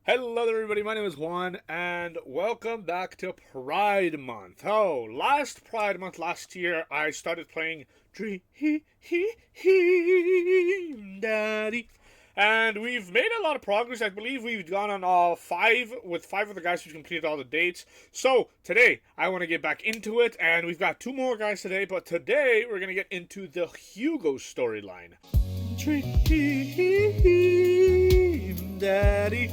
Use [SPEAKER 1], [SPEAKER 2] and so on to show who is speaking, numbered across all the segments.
[SPEAKER 1] Hello there everybody, my name is Juan, and welcome back to Pride Month. Oh, last Pride Month last year, I started playing Dream Daddy. And we've made a lot of progress. I believe we've gone on all five of the guys who've completed all the dates. So today, I want to get back into it, and we've got two more guys today, but today we're going to get into the Hugo storyline. Dream Daddy.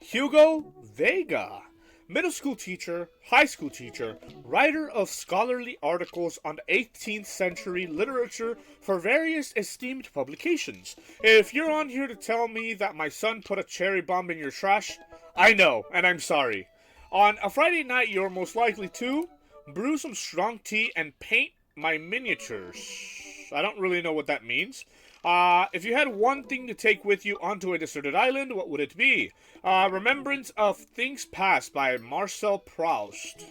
[SPEAKER 1] Hugo Vega, middle school teacher, high school teacher, writer of scholarly articles on 18th century literature for various esteemed publications. If you're on here to tell me that my son put a cherry bomb in your trash, I know, and I'm sorry. On a Friday night, you're most likely to brew some strong tea and paint my miniatures. I don't really know what that means. If you had one thing to take with you onto a deserted island, what would it be? Remembrance of Things Past by Marcel Proust.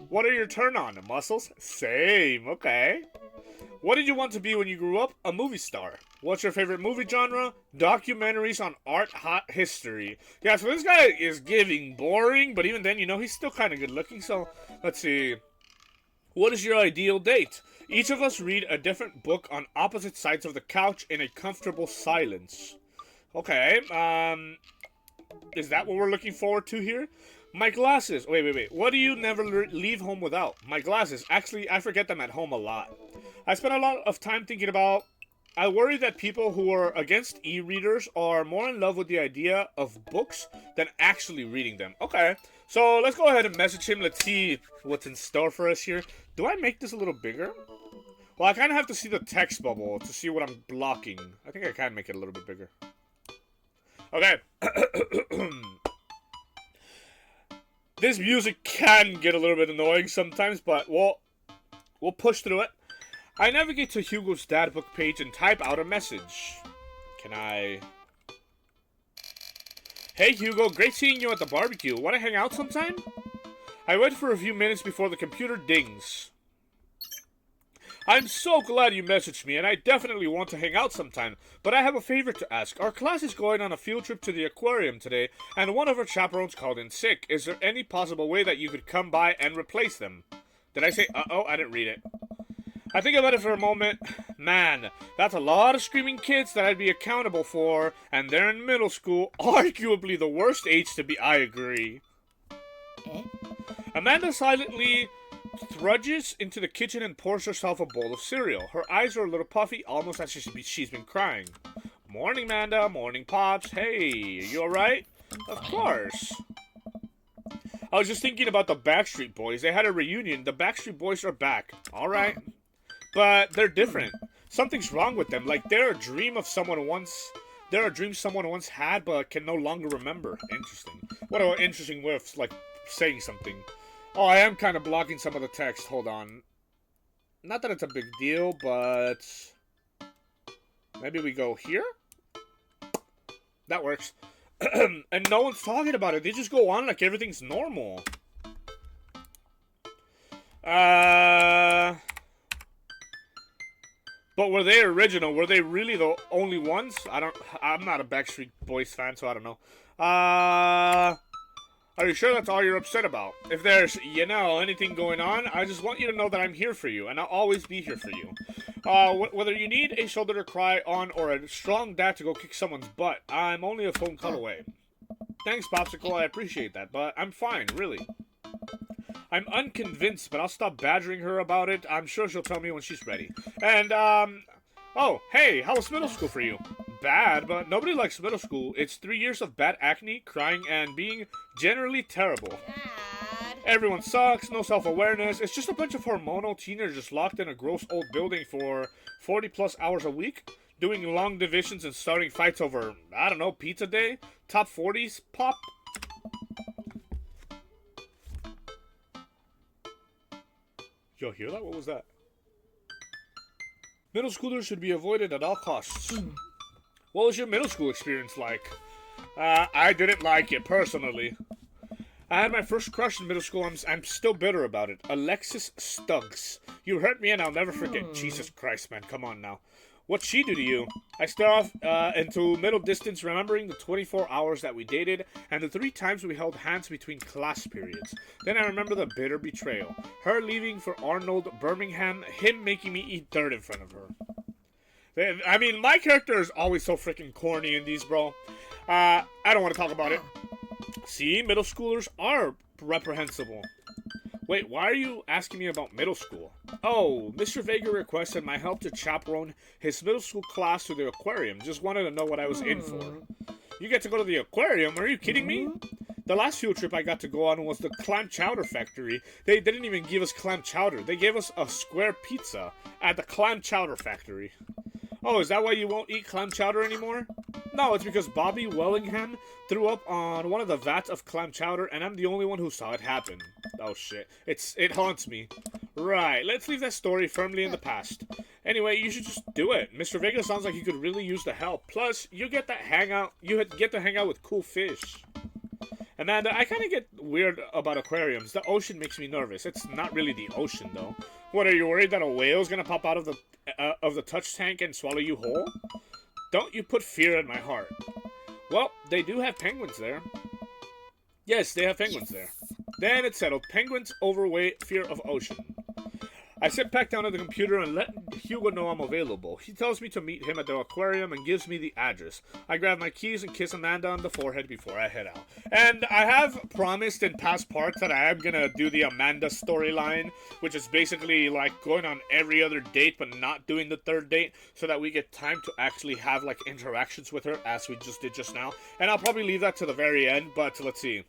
[SPEAKER 1] What are your turn-on muscles? Same, okay. What did you want to be when you grew up? A movie star. What's your favorite movie genre? Documentaries on art history. Yeah, so this guy is giving boring, but even then, you know, he's still kind of good looking, so let's see. What is your ideal date? Each of us read a different book on opposite sides of the couch in a comfortable silence. Okay, is that what we're looking forward to here? My glasses. Wait. What do you never leave home without? My glasses. Actually, I forget them at home a lot. I spend a lot of time thinking about... I worry that people who are against e-readers are more in love with the idea of books than actually reading them. Okay, so let's go ahead and message him. Let's see what's in store for us here. Do I make this a little bigger? Well, I kind of have to see the text bubble to see what I'm blocking. I think I can make it a little bit bigger. Okay. This music can get a little bit annoying sometimes, but we'll push through it. I navigate to Hugo's dad book page and type out a message. Can I... Hey Hugo, great seeing you at the barbecue. Want to hang out sometime? I wait for a few minutes before the computer dings. I'm so glad you messaged me, and I definitely want to hang out sometime, but I have a favor to ask. Our class is going on a field trip to the aquarium today, and one of our chaperones called in sick. Is there any possible way that you could come by and replace them? Did I say uh-oh? I didn't read it. I think about it for a moment. Man, that's a lot of screaming kids that I'd be accountable for, and they're in middle school, arguably the worst age to be. I agree. Amanda silently trudges into the kitchen and pours herself a bowl of cereal. Her eyes are a little puffy, almost as she's been crying. Morning, Amanda. Morning, Pops. Hey, you alright? Of course. I was just thinking about the Backstreet Boys. They had a reunion. The Backstreet Boys are back. Alright. But they're different. Something's wrong with them. Like, they're a dream someone once had, but can no longer remember. Interesting. What an interesting way of, like, saying something. Oh, I am kind of blocking some of the text. Hold on. Not that it's a big deal, but... maybe we go here? That works. And no one's talking about it. They just go on like everything's normal. But were they original? Were they really the only ones? I'm not a Backstreet Boys fan, so I don't know. Are you sure that's all you're upset about? If there's, anything going on, I just want you to know that I'm here for you, and I'll always be here for you. Whether you need a shoulder to cry on or a strong dad to go kick someone's butt, I'm only a phone call away. Thanks, Popsicle, I appreciate that, but I'm fine, really. I'm unconvinced, but I'll stop badgering her about it. I'm sure she'll tell me when she's ready. And, oh, hey, how was middle school for you? Bad, but nobody likes middle school. It's 3 years of bad acne, crying, and being generally terrible.
[SPEAKER 2] Dad.
[SPEAKER 1] Everyone sucks, no self-awareness. It's just a bunch of hormonal teenagers locked in a gross old building for 40-plus hours a week, doing long divisions and starting fights over, I don't know, pizza day? Top 40s? Pop? Y'all hear that? What was that? Middle schoolers should be avoided at all costs. What was your middle school experience like? I didn't like it, personally. I had my first crush in middle school. I'm still bitter about it. Alexis Stuggs. You hurt me and I'll never forget. Jesus Christ, man. Come on now. What'd she do to you? I stare off into middle distance, remembering the 24 hours that we dated and the 3 times we held hands between class periods. Then I remember the bitter betrayal. Her leaving for Arnold Birmingham, him making me eat dirt in front of her. I mean, my character is always so freaking corny in these, bro. I don't want to talk about it. See, middle schoolers are reprehensible. Wait, why are you asking me about middle school? Oh, Mr. Vega requested my help to chaperone his middle school class to the aquarium. Just wanted to know what I was in for. You get to go to the aquarium? Are you kidding me? The last field trip I got to go on was the clam chowder factory. They didn't even give us clam chowder. They gave us a square pizza at the clam chowder factory. Oh, is that why you won't eat clam chowder anymore? No, it's because Bobby Wellingham threw up on one of the vats of clam chowder, and I'm the only one who saw it happen. Oh shit, it haunts me. Right, let's leave that story firmly in the past. Anyway, you should just do it. Mr. Vega sounds like he could really use the help. Plus, you get to hang out with cool fish. Amanda, I kind of get weird about aquariums. The ocean makes me nervous. It's not really the ocean, though. What, are you worried that a whale's gonna pop out of the touch tank and swallow you whole? Don't you put fear in my heart. Well, they do have penguins there. Yes, they have penguins there. Then it's settled. Penguins overweight, fear of ocean. I sit back down at the computer and let Hugo know I'm available. He tells me to meet him at the aquarium and gives me the address. I grab my keys and kiss Amanda on the forehead before I head out. And I have promised in past parts that I am gonna do the Amanda storyline, which is basically like going on every other date but not doing the third date, so that we get time to actually have like interactions with her as we just did just now. And I'll probably leave that to the very end, but let's see.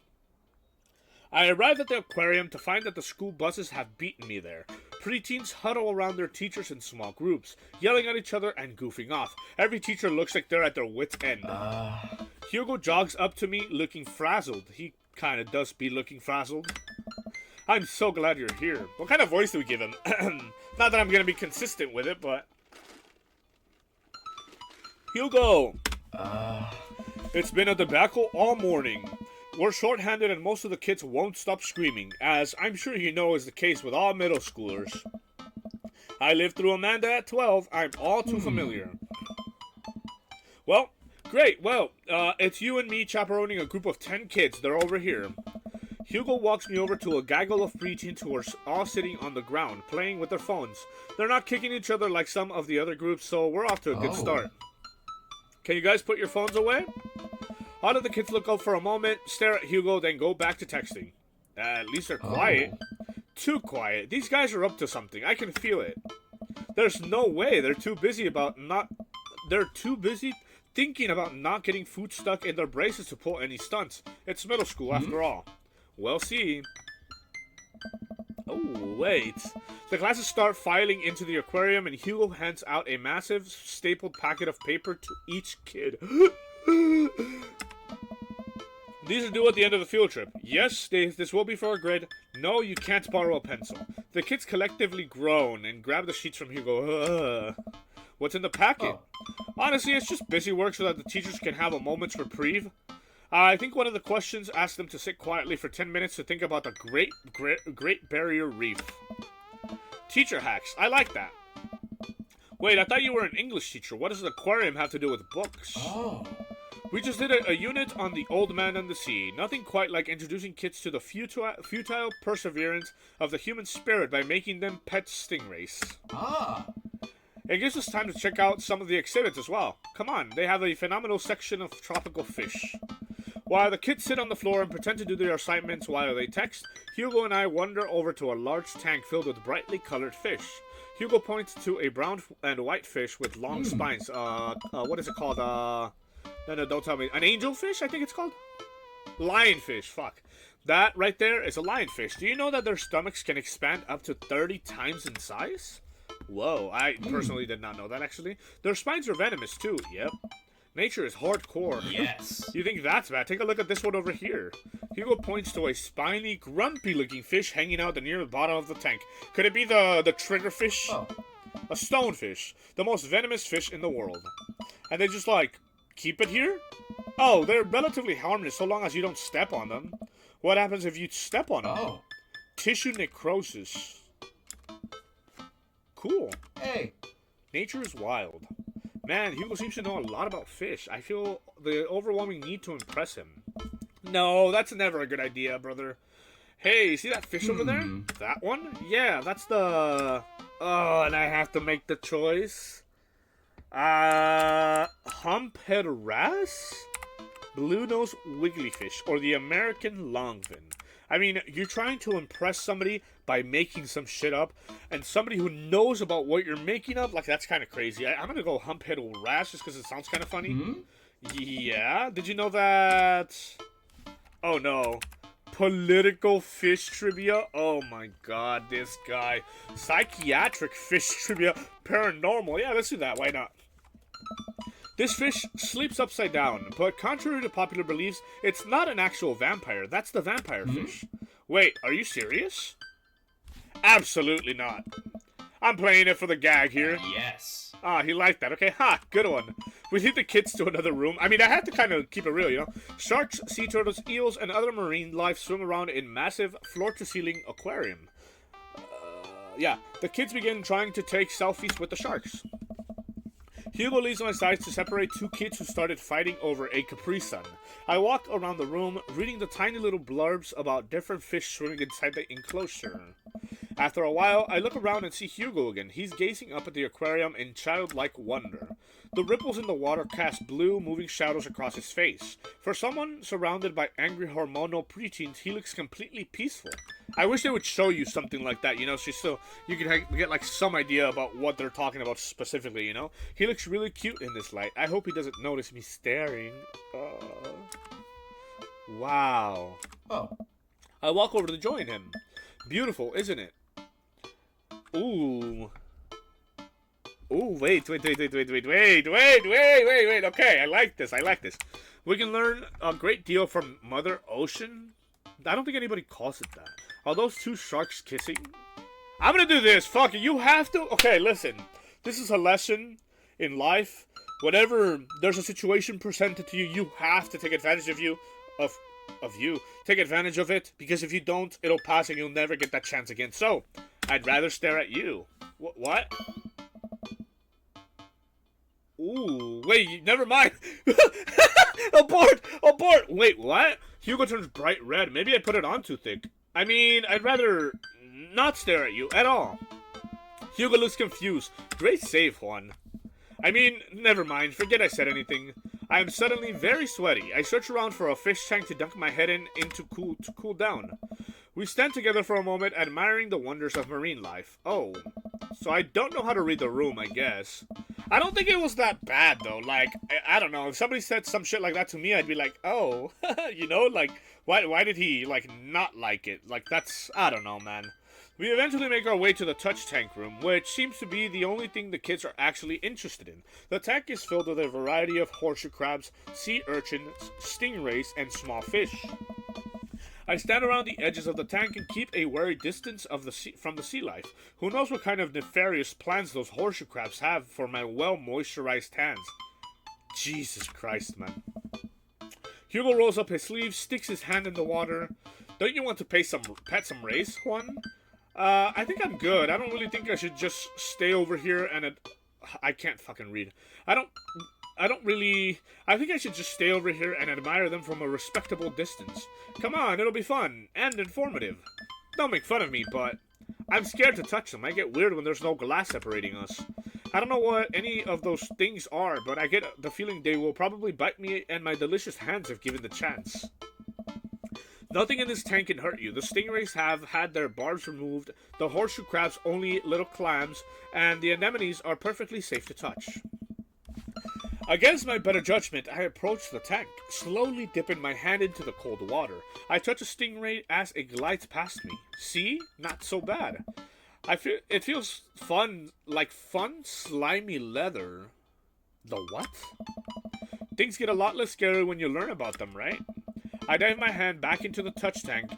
[SPEAKER 1] I arrived at the aquarium to find that the school buses have beaten me there. Preteens huddle around their teachers in small groups, yelling at each other and goofing off. Every teacher looks like they're at their wits' end. Hugo jogs up to me looking frazzled. He kind of does be looking frazzled. I'm so glad you're here. What kind of voice do we give him? Not that I'm going to be consistent with it, but... Hugo! It's been a debacle all morning. We're short-handed and most of the kids won't stop screaming, as I'm sure you know is the case with all middle schoolers. I lived through Amanda at 12. I'm all too familiar. Well, great. Well, it's you and me chaperoning a group of 10 kids. They're over here. Hugo walks me over to a gaggle of preteens who are all sitting on the ground, playing with their phones. They're not kicking each other like some of the other groups, so we're off to a good start. Can you guys put your phones away? All of the kids look up for a moment, stare at Hugo, then go back to texting. At least they're quiet. Too quiet. These guys are up to something. I can feel it. There's no way. They're too busy thinking about not getting food stuck in their braces to pull any stunts. It's middle school after all. We'll see. Oh, wait. The classes start filing into the aquarium and Hugo hands out a massive stapled packet of paper to each kid. These are due at the end of the field trip. Yes, this will be for a grid. No, you can't borrow a pencil. The kids collectively groan and grab the sheets from Hugo. What's in the packet? Honestly, it's just busy work so that the teachers can have a moment's reprieve. I think one of the questions asked them to sit quietly for 10 minutes to think about the Great Barrier Reef. Teacher hacks. I like that. Wait, I thought you were an English teacher. What does an aquarium have to do with books? We just did a unit on the old man and the sea. Nothing quite like introducing kids to the futile perseverance of the human spirit by making them pet stingrays. It gives us time to check out some of the exhibits as well. Come on, they have a phenomenal section of tropical fish. While the kids sit on the floor and pretend to do their assignments while they text, Hugo and I wander over to a large tank filled with brightly colored fish. Hugo points to a brown and white fish with long spines. What is it called? No, don't tell me. An angelfish, I think it's called? Lionfish, fuck. That right there is a lionfish. Do you know that their stomachs can expand up to 30 times in size? Whoa, I personally did not know that, actually. Their spines are venomous, too. Yep. Nature is hardcore.
[SPEAKER 2] Yes.
[SPEAKER 1] You think that's bad? Take a look at this one over here. Hugo points to a spiny, grumpy-looking fish hanging out near the bottom of the tank. Could it be the triggerfish? A stonefish. The most venomous fish in the world. And they just like... keep it here? Oh, they're relatively harmless so long as you don't step on them. What happens if you step on them? Tissue necrosis. Cool.
[SPEAKER 2] Hey.
[SPEAKER 1] Nature is wild. Man, Hugo seems to know a lot about fish. I feel the overwhelming need to impress him. No, that's never a good idea, brother. Hey, see that fish over there? That one? Yeah, that's the... Oh, and I have to make the choice. Humphead wrasse? Blue-nosed wigglyfish, or the American longfin. I mean, you're trying to impress somebody by making some shit up, and somebody who knows about what you're making up, like, that's kind of crazy. I'm gonna go humphead wrasse just because it sounds kind of funny. Yeah? Did you know that... Oh, no. Political fish trivia? Oh my god, this guy. Psychiatric fish trivia. Paranormal. Yeah, let's do that. Why not? This fish sleeps upside down, but contrary to popular beliefs, it's not an actual vampire. That's the vampire fish. Wait, are you serious? Absolutely not. I'm playing it for the gag here.
[SPEAKER 2] Yes.
[SPEAKER 1] Ah, he liked that. Okay, ha, good one. We lead the kids to another room. I mean, I had to kind of keep it real, you know? Sharks, sea turtles, eels, and other marine life swim around in massive floor-to-ceiling aquarium. Yeah, the kids begin trying to take selfies with the sharks. Hugo leaves my side to separate two kids who started fighting over a Capri Sun. I walk around the room, reading the tiny little blurbs about different fish swimming inside the enclosure. After a while, I look around and see Hugo again. He's gazing up at the aquarium in childlike wonder. The ripples in the water cast blue, moving shadows across his face. For someone surrounded by angry hormonal preteens, he looks completely peaceful. I wish they would show you something like that, you know, so you can get like some idea about what they're talking about specifically, you know? He looks really cute in this light. I hope he doesn't notice me staring. Wow.
[SPEAKER 2] Oh.
[SPEAKER 1] I walk over to join him. Beautiful, isn't it? Ooh. Ooh, wait. Okay, I like this. We can learn a great deal from Mother Ocean. I don't think anybody calls it that. Are those two sharks kissing? I'm gonna do this. Fuck it. You have to. Okay, listen. This is a lesson in life. Whenever there's a situation presented to you, you have to take advantage of you. Take advantage of it, because if you don't, it'll pass and you'll never get that chance again. So, I'd rather stare at you. What? Ooh, wait, never mind. Abort! Wait, what? Hugo turns bright red. Maybe I put it on too thick. I mean, I'd rather not stare at you at all. Hugo looks confused. Great save, Juan. I mean, never mind. Forget I said anything. I am suddenly very sweaty. I search around for a fish tank to dunk my head in to cool down. We stand together for a moment, admiring the wonders of marine life. Oh, so I don't know how to read the room, I guess. I don't think it was that bad, though. Like, I don't know. If somebody said some shit like that to me, I'd be like, oh, you know, like, why did he, like, not like it? Like, that's, I don't know, man. We eventually make our way to the touch tank room, which seems to be the only thing the kids are actually interested in. The tank is filled with a variety of horseshoe crabs, sea urchins, stingrays, and small fish. I stand around the edges of the tank and keep a wary distance from the sea life. Who knows what kind of nefarious plans those horseshoe crabs have for my well-moisturized hands. Jesus Christ, man. Hugo rolls up his sleeves, sticks his hand in the water. Don't you want to pet some rays, Juan? I think I'm good. I don't really think I should just stay over here and I can't fucking read. I think I should just stay over here and admire them from a respectable distance. Come on, it'll be fun and informative. Don't make fun of me, but I'm scared to touch them. I get weird when there's no glass separating us. I don't know what any of those things are, but I get the feeling they will probably bite me and my delicious hands if given the chance. Nothing in this tank can hurt you. The stingrays have had their barbs removed, the horseshoe crabs only little clams, and the anemones are perfectly safe to touch. Against my better judgment, I approach the tank, slowly dipping my hand into the cold water. I touch a stingray as it glides past me. See? Not so bad. It feels fun, like fun, slimy leather. The what? Things get a lot less scary when you learn about them, right? I dive my hand back into the touch tank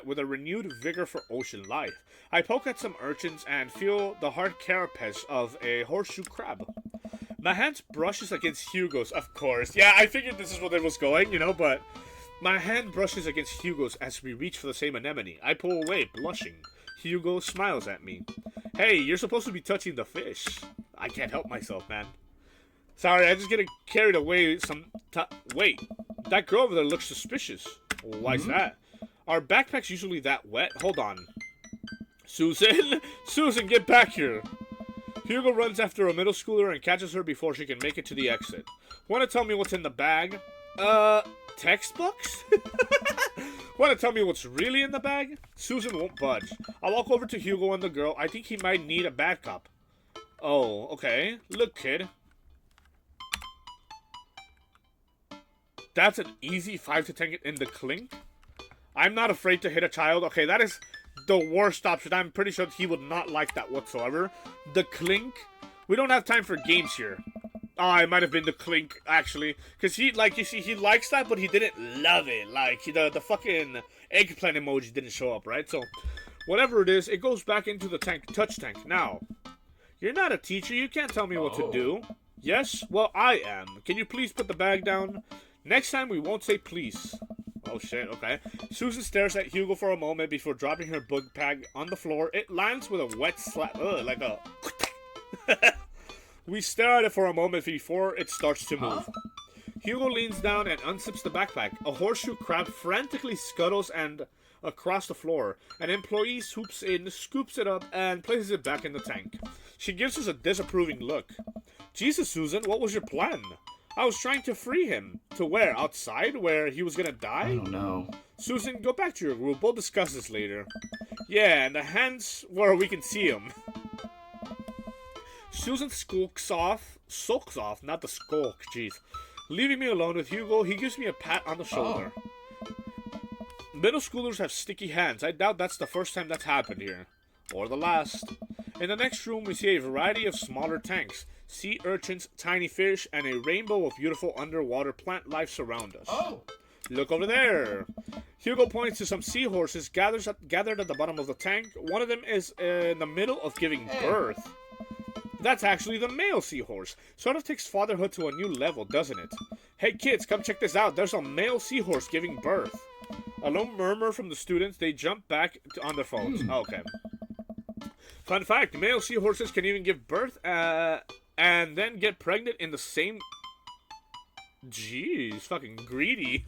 [SPEAKER 1] with a renewed vigor for ocean life. I poke at some urchins and feel the hard carapace of a horseshoe crab. My hand brushes against Hugo's, of course. Yeah, I figured this is where it was going, you know, but my hand brushes against Hugo's as we reach for the same anemone. I pull away, blushing. Hugo smiles at me. Hey, you're supposed to be touching the fish. I can't help myself, man. Sorry, I just get carried away wait, that girl over there looks suspicious. Why is that? Are backpacks usually that wet? Hold on. Susan? Susan, get back here. Hugo runs after a middle schooler and catches her before she can make it to the exit. Want to tell me what's in the bag? Textbooks? Want to tell me what's really in the bag? Susan won't budge. I walk over to Hugo and the girl. I think he might need a backup. Oh, okay. Look, kid. That's an easy 5 to 10 in the clink. I'm not afraid to hit a child. Okay, that is the worst option. I'm pretty sure he would not like that whatsoever. The clink. We don't have time for games here. Oh, it might have been the clink, actually. Because he, like, you see, he likes that, but he didn't love it. Like, the fucking eggplant emoji didn't show up, right? So, whatever it is, it goes back into the touch tank. Now, you're not a teacher. You can't tell me what to do. Yes? Well, I am. Can you please put the bag down? Next time, we won't say please. Oh, shit, okay. Susan stares at Hugo for a moment before dropping her book bag on the floor. It lands with a wet slap. Like a... We stare at it for a moment before it starts to move. Hugo leans down and unzips the backpack. A horseshoe crab frantically scuttles and across the floor. An employee swoops in, scoops it up, and places it back in the tank. She gives us a disapproving look. Jesus, Susan, what was your plan? I was trying to free him. To where? Outside? Where he was gonna die?
[SPEAKER 2] I don't know.
[SPEAKER 1] Susan, go back to your group. We'll discuss this later. Yeah, and the hands where we can see him. Susan sulks off, not the skulk, jeez. Leaving me alone with Hugo, he gives me a pat on the shoulder. Middle schoolers have sticky hands. I doubt that's the first time that's happened here. Or the last. In the next room, we see a variety of smaller tanks. Sea urchins, tiny fish, and a rainbow of beautiful underwater plant life surround us. Look over there. Hugo points to some seahorses gathered at the bottom of the tank. One of them is in the middle of giving birth. That's actually the male seahorse. Sort of takes fatherhood to a new level, doesn't it? Hey kids, come check this out. There's a male seahorse giving birth. A low murmur from the students. They jump back on their phones. Okay. Fun fact, male seahorses can even give birth and then get pregnant in the same... Jeez, fucking greedy.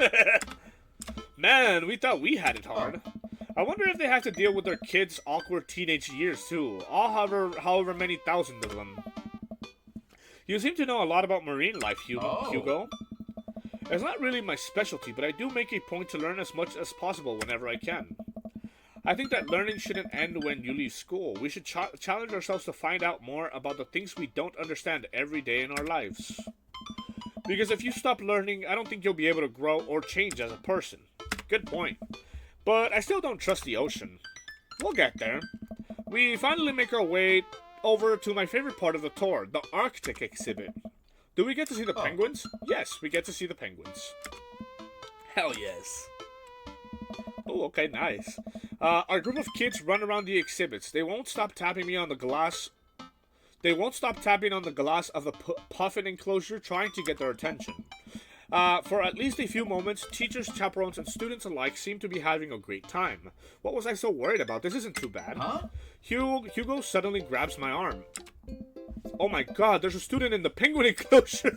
[SPEAKER 1] Man, we thought we had it hard. I wonder if they have to deal with their kids' awkward teenage years too. However many thousand of them. You seem to know a lot about marine life, Hugo. It's not really my specialty, but I do make a point to learn as much as possible whenever I can. I think that learning shouldn't end when you leave school. We should challenge ourselves to find out more about the things we don't understand every day in our lives. Because if you stop learning, I don't think you'll be able to grow or change as a person. Good point. But I still don't trust the ocean. We'll get there. We finally make our way over to my favorite part of the tour, the Arctic exhibit. Do we get to see the penguins? Yes, we get to see the penguins. Hell yes. Oh, okay, nice. Our group of kids run around the exhibits. They won't stop tapping me on the glass. They won't stop tapping on the glass of the puffin enclosure, trying to get their attention. For at least a few moments, teachers, chaperones, and students alike seem to be having a great time. What was I so worried about? This isn't too bad. Hugo suddenly grabs my arm. Oh my god, there's a student in the penguin enclosure.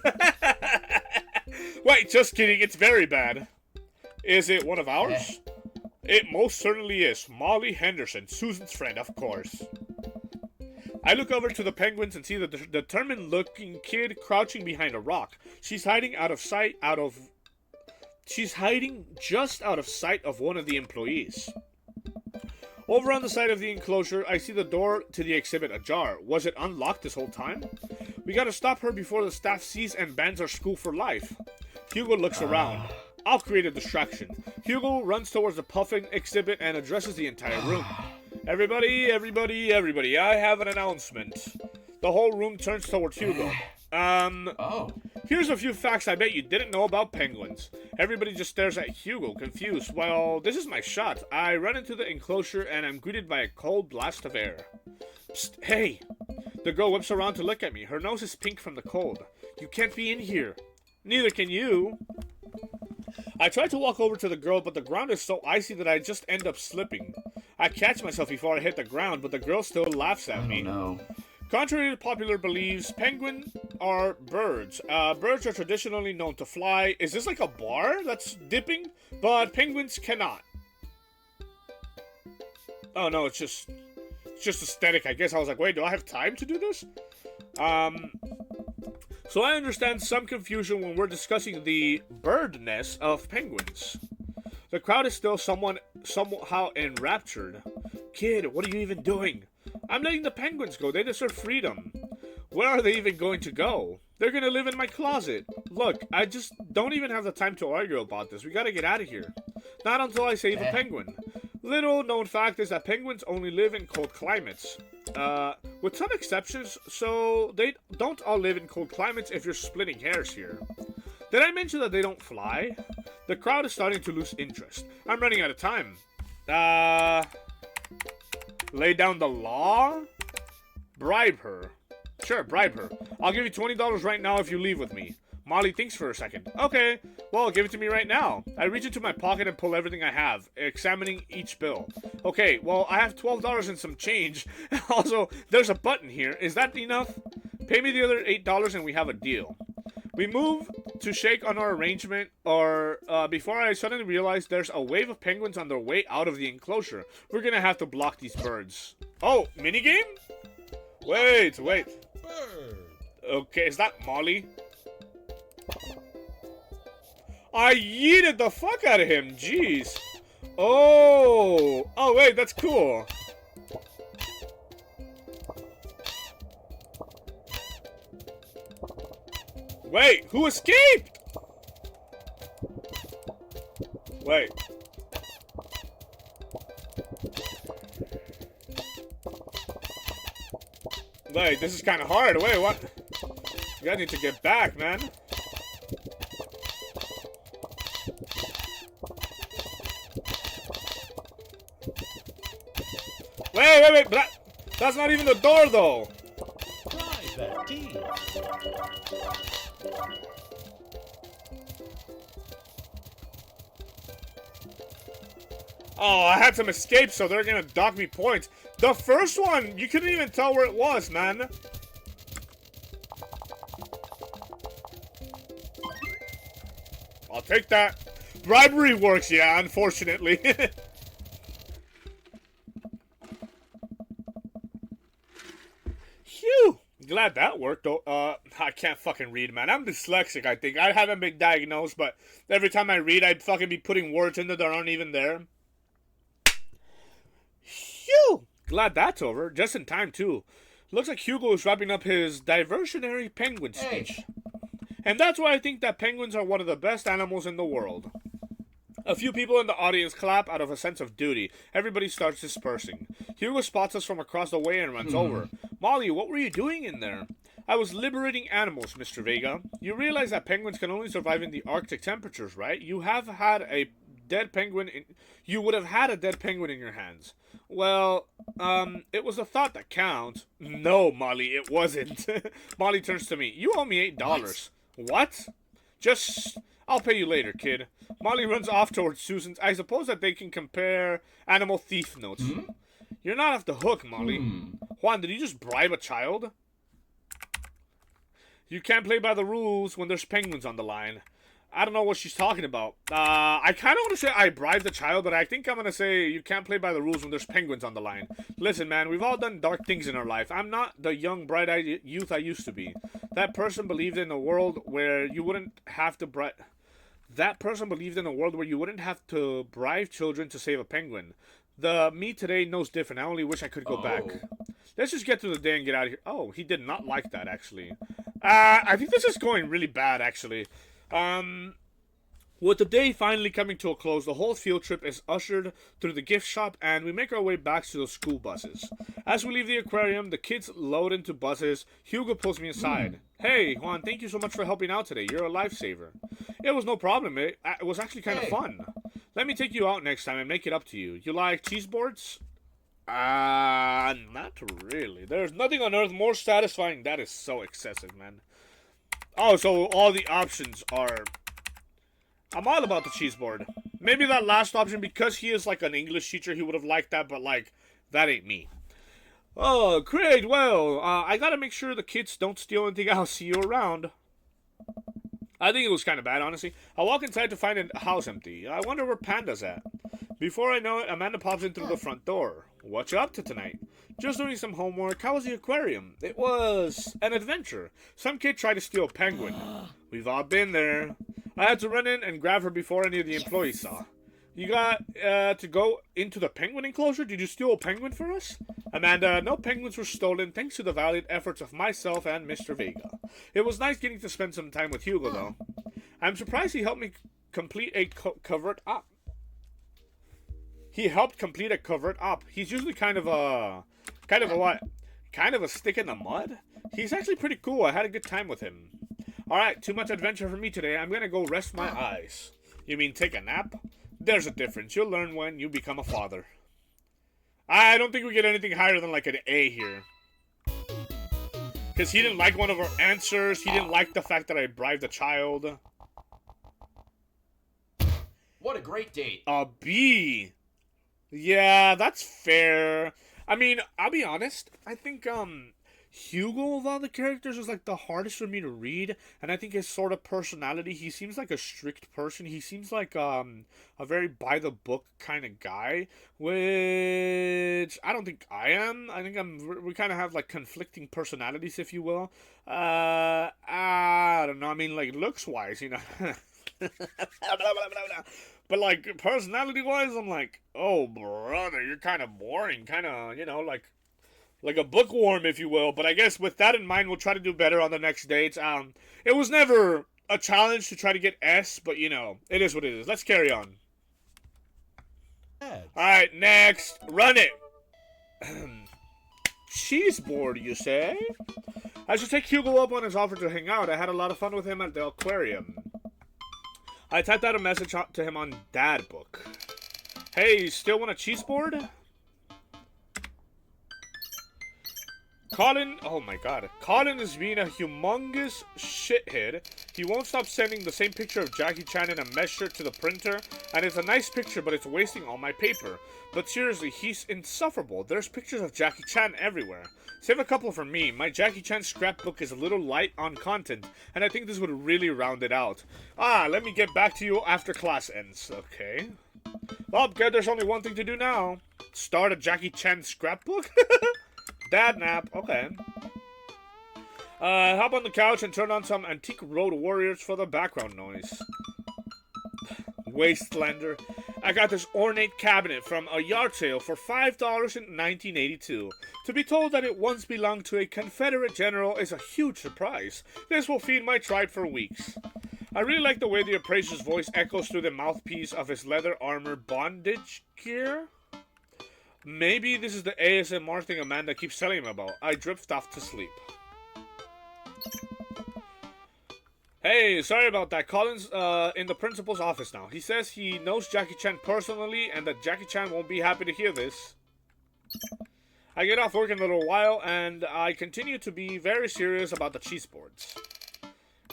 [SPEAKER 1] Wait, just kidding, it's very bad. Is it one of ours? It most certainly is. Molly Henderson, Susan's friend, of course. I look over to the penguins and see the determined-looking kid crouching behind a rock. She's hiding just out of sight of one of the employees. Over on the side of the enclosure, I see the door to the exhibit ajar. Was it unlocked this whole time? We gotta stop her before the staff sees and bans our school for life. Hugo looks around. I'll create a distraction. Hugo runs towards the puffin exhibit and addresses the entire room. Everybody, I have an announcement. The whole room turns towards Hugo. Here's a few facts I bet you didn't know about penguins. Everybody just stares at Hugo, confused. Well, this is my shot. I run into the enclosure and I'm greeted by a cold blast of air. Psst, hey! The girl whips around to look at me. Her nose is pink from the cold. You can't be in here. Neither can you. I try to walk over to the girl, but the ground is so icy that I just end up slipping. I catch myself before I hit the ground, but the girl still laughs at me.
[SPEAKER 2] No.
[SPEAKER 1] Contrary to popular beliefs, penguins are birds. Birds are traditionally known to fly. Is this like a bar that's dipping? But penguins cannot. Oh no, it's just aesthetic. I guess I was like, wait, do I have time to do this? So I understand some confusion when we're discussing the birdness of penguins. The crowd is still somehow enraptured. Kid, what are you even doing? I'm letting the penguins go. They deserve freedom. Where are they even going to go? They're gonna live in my closet. Look, I just don't even have the time to argue about this. We gotta get out of here. Not until I save a penguin. Little known fact is that penguins only live in cold climates. With some exceptions, so they don't all live in cold climates if you're splitting hairs here. Did I mention that they don't fly? The crowd is starting to lose interest. I'm running out of time. Lay down the law? Bribe her. Sure, bribe her. I'll give you $20 right now if you leave with me. Molly thinks for a second. Okay, well, give it to me right now. I reach into my pocket and pull everything I have, examining each bill. Okay, well, I have $12 and some change. Also, there's a button here. Is that enough? Pay me the other $8 and we have a deal. We move to shake on our arrangement, or before I suddenly realize there's a wave of penguins on their way out of the enclosure. We're gonna have to block these birds. Oh, minigame? Wait. Okay, is that Molly? I yeeted the fuck out of him, jeez. Oh, wait, that's cool. Wait, who escaped? Wait. Wait, this is kind of hard. Wait, what? You guys need to get back, man. Wait, that's not even the door, though.
[SPEAKER 2] Private tea.
[SPEAKER 1] Oh, I had some escape, so they're gonna dock me points. The first one, you couldn't even tell where it was, man. I'll take that. Bribery works, yeah, unfortunately. Phew. Glad that worked, though. I can't fucking read, man. I'm dyslexic, I think. I haven't been diagnosed, but every time I read, I'd fucking be putting words in that aren't even there. Phew. Glad that's over. Just in time, too. Looks like Hugo is wrapping up his diversionary penguin speech. And that's why I think that penguins are one of the best animals in the world. A few people in the audience clap out of a sense of duty. Everybody starts dispersing. Hugo spots us from across the way and runs over. Molly, what were you doing in there? I was liberating animals, Mr. Vega. You realize that penguins can only survive in the Arctic temperatures, right? You would have had a dead penguin in your hands. Well, it was the thought that counts. No, Molly, it wasn't. Molly turns to me. You owe me $8. What? I'll pay you later, kid. Molly runs off towards Susan's. I suppose that they can compare animal thief notes. You're not off the hook, Molly. Juan, did you just bribe a child? You can't play by the rules when there's penguins on the line. I don't know what she's talking about. I kind of want to say I bribed the child, but I think I'm going to say you can't play by the rules when there's penguins on the line. Listen, man, we've all done dark things in our life. I'm not the young, bright-eyed youth I used to be. That person believed in a world where you wouldn't have to bribe children to save a penguin. The me today knows different. I only wish I could go back. Let's just get through the day and get out of here. Oh, he did not like that, actually. I think this is going really bad, actually. With the day finally coming to a close, the whole field trip is ushered through the gift shop, and we make our way back to the school buses. As we leave the aquarium, the kids load into buses. Hugo pulls me aside. Hey, Juan, thank you so much for helping out today. You're a lifesaver. It was no problem. It was actually kind of fun. Let me take you out next time and make it up to you. You like cheese boards? Not really. There's nothing on earth more satisfying. That is so excessive, man. Oh, so all the options are... I'm all about the cheese board. Maybe that last option, because he is like an English teacher, he would have liked that, but like, that ain't me. Oh, great. Well, I gotta make sure the kids don't steal anything. I'll see you around. I think it was kind of bad, honestly. I walk inside to find the house empty. I wonder where Panda's at. Before I know it, Amanda pops in through the front door. What you up to tonight? Just doing some homework. How was the aquarium? It was an adventure. Some kid tried to steal a penguin. We've all been there. I had to run in and grab her before any of the employees saw. You got to go into the penguin enclosure? Did you steal a penguin for us? Amanda, no penguins were stolen thanks to the valiant efforts of myself and Mr. Vega. It was nice getting to spend some time with Hugo, though. I'm surprised he helped me complete a covered up. He helped complete a covered up. He's usually kind of a what? Kind of a stick in the mud? He's actually pretty cool. I had a good time with him. Alright, too much adventure for me today. I'm gonna go rest my eyes. You mean take a nap? There's a difference. You'll learn when you become a father. I don't think we get anything higher than like an A here. Because he didn't like one of our answers. He didn't like the fact that I bribed a child.
[SPEAKER 3] What a great date.
[SPEAKER 1] A B. Yeah, that's fair. I mean, I'll be honest. I think Hugo of all the characters is like the hardest for me to read, and I think his sort of personality, he seems like a strict person. He seems like a very by the book kind of guy, which I don't think I am. I think we kind of have like conflicting personalities, if you will. I don't know. I mean, like looks wise, you know. But like personality wise, I'm like, oh brother, you're kind of boring, kind of, you know, like a bookworm, if you will. But I guess with that in mind, we'll try to do better on the next dates. It was never a challenge to try to get S, but you know, it is what it is. Let's carry on. All right, next, run it. Cheese board, you say? I should take Hugo up on his offer to hang out. I had a lot of fun with him at the aquarium. I typed out a message to him on Dad Book. Hey, still want a cheese board? Colin, oh my god. Colin is being a humongous shithead. He won't stop sending the same picture of Jackie Chan in a mesh shirt to the printer, and it's a nice picture, but it's wasting all my paper. But seriously, he's insufferable. There's pictures of Jackie Chan everywhere. Save a couple for me. My Jackie Chan scrapbook is a little light on content, and I think this would really round it out. Let me get back to you after class ends. Okay. Well, good, there's only one thing to do now. Start a Jackie Chan scrapbook? Dad nap, okay. Hop on the couch and turn on some Antique Road Warriors for the background noise. Wastelander. I got this ornate cabinet from a yard sale for $5 in 1982. To be told that it once belonged to a Confederate general is a huge surprise. This will feed my tribe for weeks. I really like the way the appraiser's voice echoes through the mouthpiece of his leather armor bondage gear. Maybe this is the ASMR thing Amanda keeps telling him about. I drift off to sleep. Hey, sorry about that. Colin's in the principal's office now. He says he knows Jackie Chan personally and that Jackie Chan won't be happy to hear this. I get off work in a little while and I continue to be very serious about the cheese boards.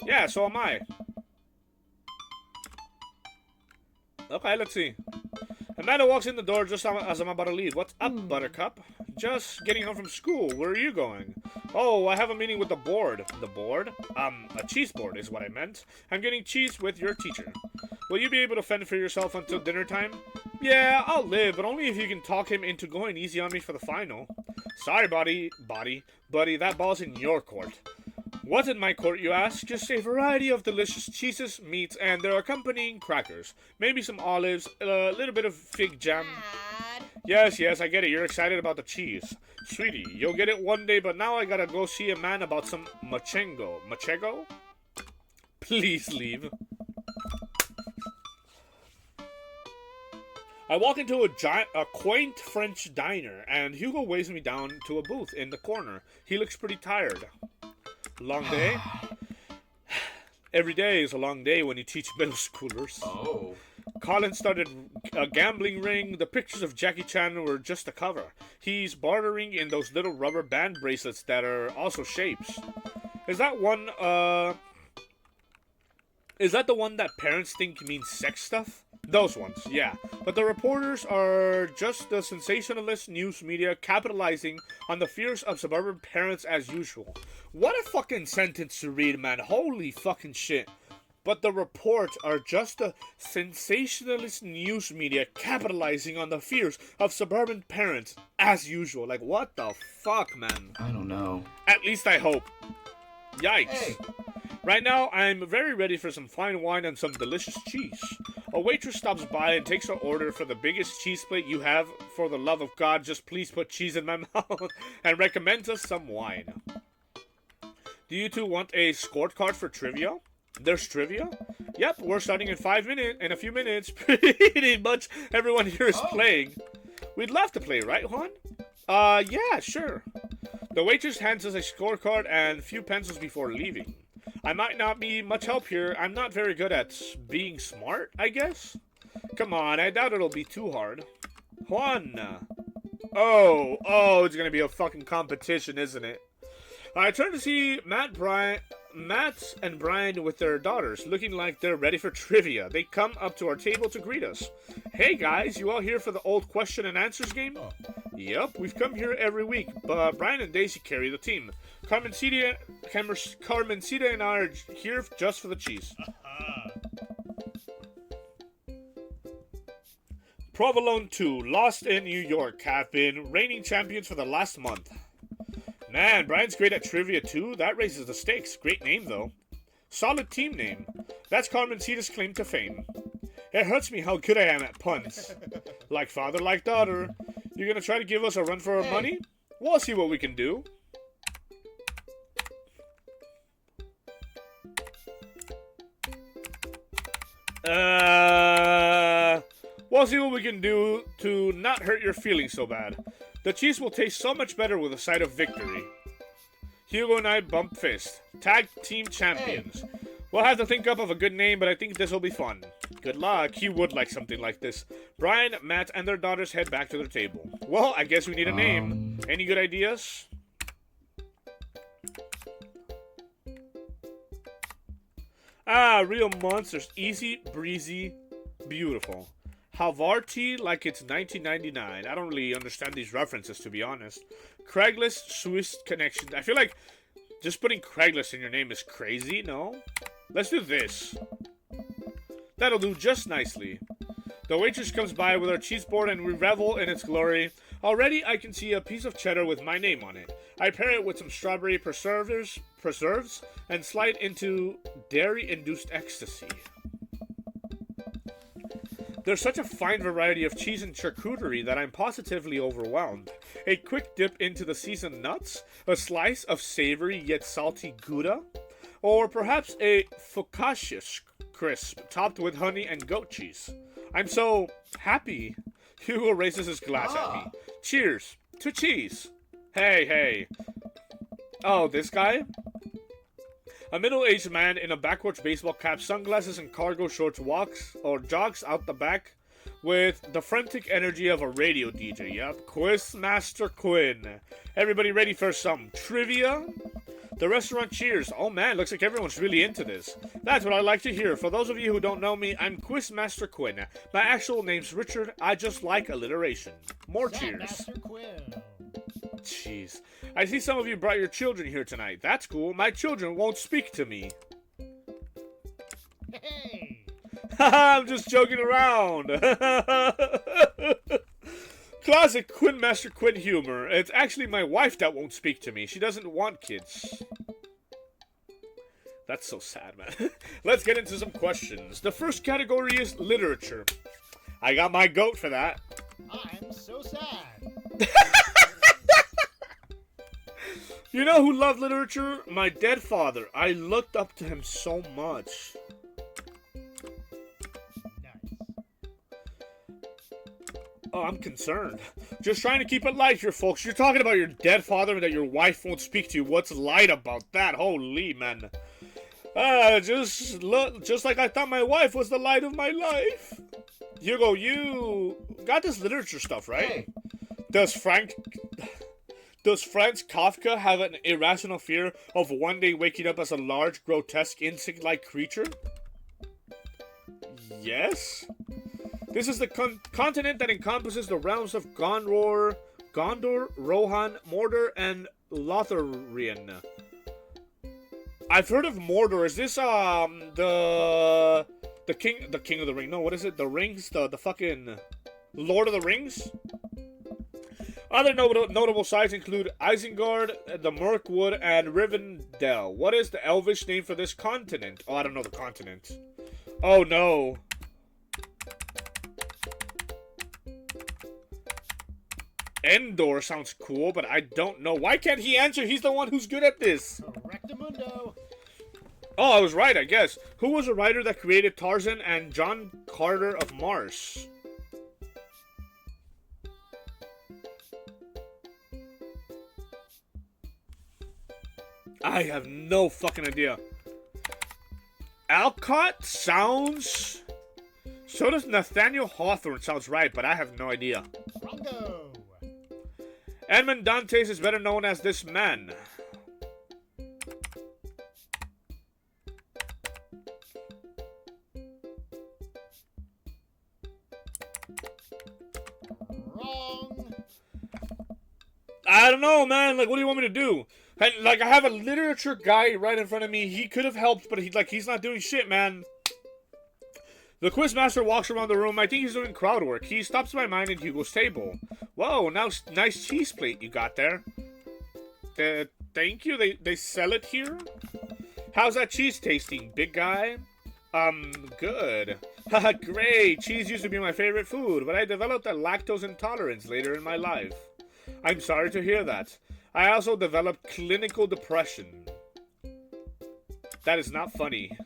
[SPEAKER 1] Yeah, so am I. Okay, let's see. Amanda walks in the door just as I'm about to leave. What's up, Buttercup? Just getting home from school. Where are you going? Oh, I have a meeting with the board. The board? A cheese board is what I meant. I'm getting cheese with your teacher. Will you be able to fend for yourself until dinner time? Yeah, I'll live, but only if you can talk him into going easy on me for the final. Sorry, buddy, that ball's in your court. What's in my court, you ask? Just a variety of delicious cheeses, meats, and their accompanying crackers. Maybe some olives, a little bit of fig jam. Dad. Yes, I get it. You're excited about the cheese. Sweetie, you'll get it one day, but now I gotta go see a man about some machengo. Machego? Please leave. I walk into a quaint French diner, and Hugo waves me down to a booth in the corner. He looks pretty tired. Long day? Every day is a long day when you teach middle schoolers.
[SPEAKER 3] Oh.
[SPEAKER 1] Colin started a gambling ring. The pictures of Jackie Chan were just a cover. He's bartering in those little rubber band bracelets that are also shapes. Is that one Is that the one that parents think means sex stuff? Those ones, yeah. But the reporters are just the sensationalist news media capitalizing on the fears of suburban parents as usual. What a fucking sentence to read, man. Holy fucking shit. But the reports are just the sensationalist news media capitalizing on the fears of suburban parents as usual. Like, what the fuck, man?
[SPEAKER 3] I don't know.
[SPEAKER 1] At least I hope. Yikes.
[SPEAKER 3] Hey.
[SPEAKER 1] Right now, I'm very ready for some fine wine and some delicious cheese. A waitress stops by and takes her order for the biggest cheese plate you have. For the love of God, just please put cheese in my mouth and recommends us some wine. Do you two want a scorecard for trivia? There's trivia? Yep, we're starting in in a few minutes. Pretty much everyone here is playing. We'd love to play, right, Juan? Yeah, sure. The waitress hands us a scorecard and a few pencils before leaving. I might not be much help here. I'm not very good at being smart, I guess. Come on, I doubt it'll be too hard. Juan. Oh, it's gonna be a fucking competition, isn't it? I turn to see Matt and Brian with their daughters, looking like they're ready for trivia. They come up to our table to greet us. Hey guys, you all here for the old question and answers game? Yep, we've come here every week, but Brian and Daisy carry the team. Carmencita and I are here just for the cheese. Provolone 2, Lost in New York, have been reigning champions for the last month. Man, Brian's great at trivia too. That raises the stakes. Great name, though. Solid team name. That's Carmencita's claim to fame. It hurts me how good I am at puns. Like father, like daughter. You're gonna try to give us a run for our money? We'll see what we can do. We'll see what we can do to not hurt your feelings so bad. The cheese will taste so much better with a side of victory. Hugo and I bump fist. Tag team champions. We'll have to think up of a good name, but I think this will be fun. Good luck. He would like something like this. Brian, Matt, and their daughters head back to their table. Well, I guess we need a name. Any good ideas? Real monsters. Easy, breezy, beautiful. Havarti like it's 1999. I don't really understand these references, to be honest. Craigslist Swiss connection. I feel like just putting Craigslist in your name is crazy, no? Let's do this. That'll do just nicely. The waitress comes by with our cheese board and we revel in its glory. Already I can see a piece of cheddar with my name on it. I pair it with some strawberry preserves and slide into dairy-induced ecstasy. There's such a fine variety of cheese and charcuterie that I'm positively overwhelmed. A quick dip into the seasoned nuts, a slice of savory yet salty Gouda, or perhaps a focaccia crisp topped with honey and goat cheese. I'm so happy. Hugo raises his glass at me. Cheers to cheese. Hey. Oh, this guy? A middle-aged man in a backwards baseball cap, sunglasses, and cargo shorts jogs out the back with the frantic energy of a radio DJ. Yep, Quizmaster Quinn. Everybody ready for some trivia? The restaurant cheers. Oh man, looks like everyone's really into this. That's what I like to hear. For those of you who don't know me, I'm Quizmaster Quinn. My actual name's Richard. I just like alliteration. More cheers.
[SPEAKER 2] Master Quinn.
[SPEAKER 1] Jeez. I see some of you brought your children here tonight. That's cool. My children won't speak to me.
[SPEAKER 2] Hey.
[SPEAKER 1] I'm just joking around. Classic Quizmaster Quinn humor. It's actually my wife that won't speak to me. She doesn't want kids. That's so sad, man. Let's get into some questions. The first category is literature. I got my goat for that.
[SPEAKER 2] I'm so sad.
[SPEAKER 1] You know who loved literature? My dead father. I looked up to him so much.
[SPEAKER 2] Nice.
[SPEAKER 1] Oh, I'm concerned. Just trying to keep it light here, folks. You're talking about your dead father and that your wife won't speak to you. What's light about that? Holy, man. Just like I thought my wife was the light of my life. Hugo, you got this literature stuff, right?
[SPEAKER 3] Hey.
[SPEAKER 1] Does Franz Kafka have an irrational fear of one day waking up as a large, grotesque, insect-like creature? Yes? This is the continent that encompasses the realms of Gondor, Rohan, Mordor, and Lothlorien. I've heard of Mordor. Is this the king of the ring? No, what is it? The rings? The fucking Lord of the Rings? Other notable sites include Isengard, the Mirkwood, and Rivendell. What is the Elvish name for this continent? Oh, I don't know the continent. Oh no. Endor sounds cool, but I don't know. Why can't he answer? He's the one who's good at this.
[SPEAKER 2] Correctamundo.
[SPEAKER 1] Oh, I was right, I guess. Who was a writer that created Tarzan and John Carter of Mars? I have no fucking idea. Alcott sounds... So does Nathaniel Hawthorne sounds right, but I have no idea.
[SPEAKER 2] Rongo.
[SPEAKER 1] Edmond Dantes is better known as this man.
[SPEAKER 2] Wrong.
[SPEAKER 1] I don't know, man. Like, what do you want me to do? And, like, I have a literature guy right in front of me. He could have helped, but he's not doing shit, man. The quizmaster walks around the room. I think he's doing crowd work. He stops by mine and Hugo's table. Whoa, nice cheese plate you got there. Thank you. They sell it here? How's that cheese tasting, big guy? Good. Haha, great. Cheese used to be my favorite food, but I developed a lactose intolerance later in my life. I'm sorry to hear that. I also developed clinical depression. That is not funny.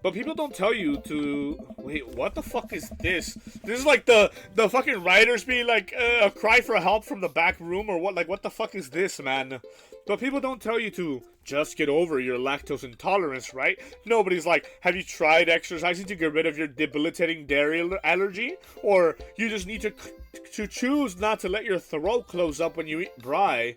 [SPEAKER 1] But people don't tell you to... Wait, what the fuck is this? This is like the fucking writers being like, a cry for help from the back room or what? Like, what the fuck is this, man? But people don't tell you to just get over your lactose intolerance, right? Nobody's like, have you tried exercising to get rid of your debilitating dairy allergy? Or you just need to choose not to let your throat close up when you eat brie.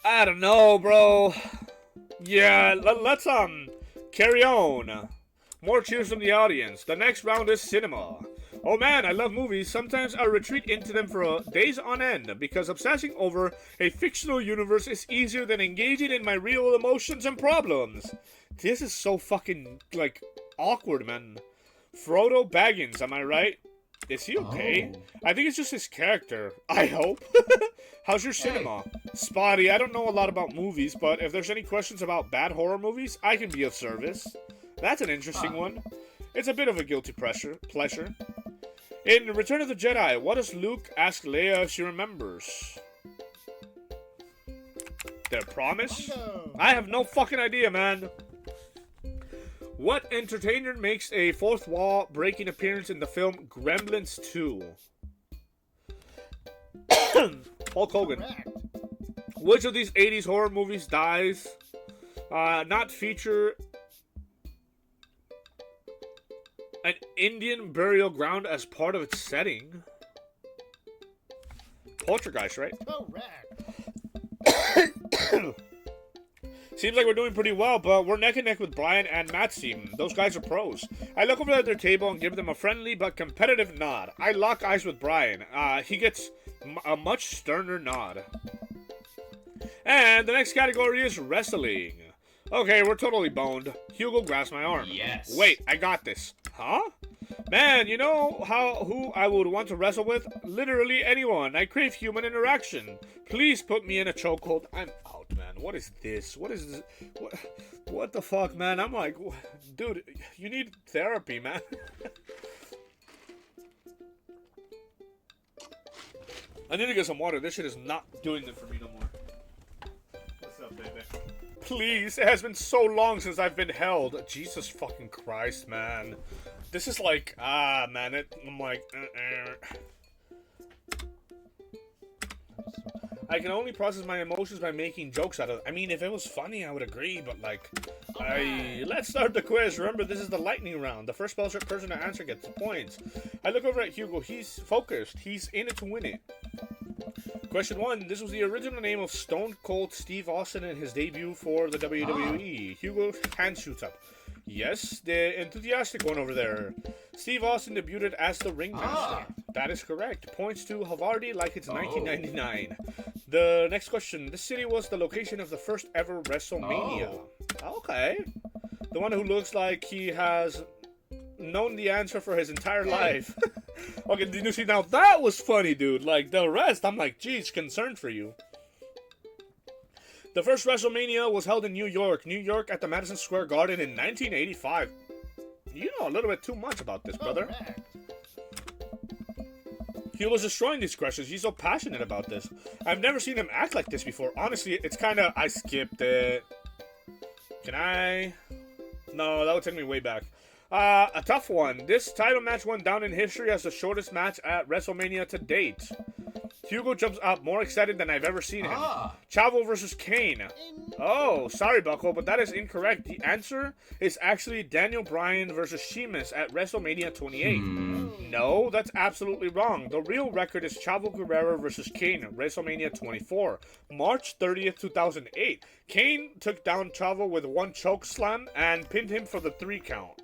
[SPEAKER 1] I don't know, bro. Yeah, let's carry on. More cheers from the audience. The next round is cinema. Oh man, I love movies. Sometimes I retreat into them for days on end because obsessing over a fictional universe is easier than engaging in my real emotions and problems. This is so fucking, like, awkward, man. Frodo Baggins, am I right? Is he okay? Oh. I think it's just his character. I hope. How's your cinema? Hey. Spotty, I don't know a lot about movies, but if there's any questions about bad horror movies, I can be of service. That's an interesting one. It's a bit of a guilty pleasure. In Return of the Jedi, what does Luke ask Leia if she remembers? Their promise? I have no fucking idea, man. What entertainer makes a fourth wall breaking appearance in the film Gremlins 2? Hulk Hogan. Which of these 80s horror movies dies not feature an Indian burial ground as part of its setting? Poltergeist, right?
[SPEAKER 2] Correct.
[SPEAKER 1] Seems like we're doing pretty well, but we're neck and neck with Brian and Matt's team. Those guys are pros. I look over at their table and give them a friendly but competitive nod. I lock eyes with Brian. He gets a much sterner nod. And the next category is wrestling. Okay, we're totally boned. Hugo grabs my arm.
[SPEAKER 3] Yes.
[SPEAKER 1] Wait, I got this. Huh? Man, you know who I would want to wrestle with? Literally anyone. I crave human interaction. Please put me in a chokehold. I'm out, man. What is this? What is this? What the fuck, man? I'm like, dude, you need therapy, man. I need to get some water. This shit is not doing it for me no more. What's up, baby? Please, it has been so long since I've been held. Jesus fucking Christ, man. This is like, man, I'm like, I can only process my emotions by making jokes out of it. I mean, if it was funny, I would agree, but like, let's start the quiz. Remember, this is the lightning round. The first person to answer gets the points. I look over at Hugo. He's focused. He's in it to win it. Question 1. This was the original name of Stone Cold Steve Austin in his debut for the WWE. Hugo, hand shoots up. Yes, the enthusiastic one over there. Steve Austin debuted as the ringmaster. That is correct. Points to Havarti like it's 1999. The next question. This city was the location of the first ever WrestleMania. Okay. The one who looks like he has known the answer for his entire life. Okay, did you see? Now that was funny, dude. Like, the rest, I'm like, geez, concerned for you. The first WrestleMania was held in New York at the Madison Square Garden in 1985. You know a little bit too much about this, brother.
[SPEAKER 2] Correct.
[SPEAKER 1] He was destroying these questions. He's so passionate about this. I've never seen him act like this before. Honestly, it's kind of... I skipped it. Can I? No, that would take me way back. A tough one. This title match went down in history as the shortest match at WrestleMania to date. Hugo jumps up more excited than I've ever seen him. Chavo versus Kane. Oh, sorry, Bucko, but that is incorrect. The answer is actually Daniel Bryan versus Sheamus at WrestleMania 28. No, that's absolutely wrong. The real record is Chavo Guerrero versus Kane at WrestleMania 24, March 30th, 2008. Kane took down Chavo with one choke slam and pinned him for the 3 count.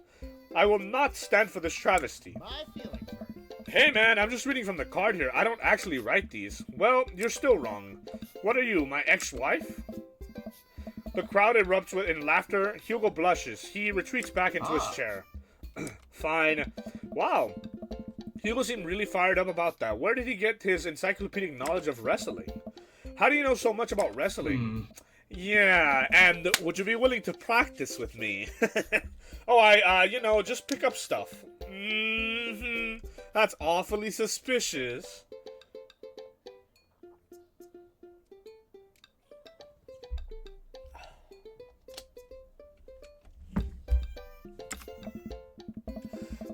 [SPEAKER 1] I will not stand for this travesty.
[SPEAKER 2] My feelings hurt.
[SPEAKER 1] Hey man, I'm just reading from the card here. I don't actually write these. Well, you're still wrong. What are you, my ex-wife? The crowd erupts in laughter. Hugo blushes. He retreats back into his chair. Fine. Wow. Hugo seemed really fired up about that. Where did he get his encyclopedic knowledge of wrestling? How do you know so much about wrestling? Yeah, and would you be willing to practice with me? Oh, you know, just pick up stuff. That's awfully suspicious.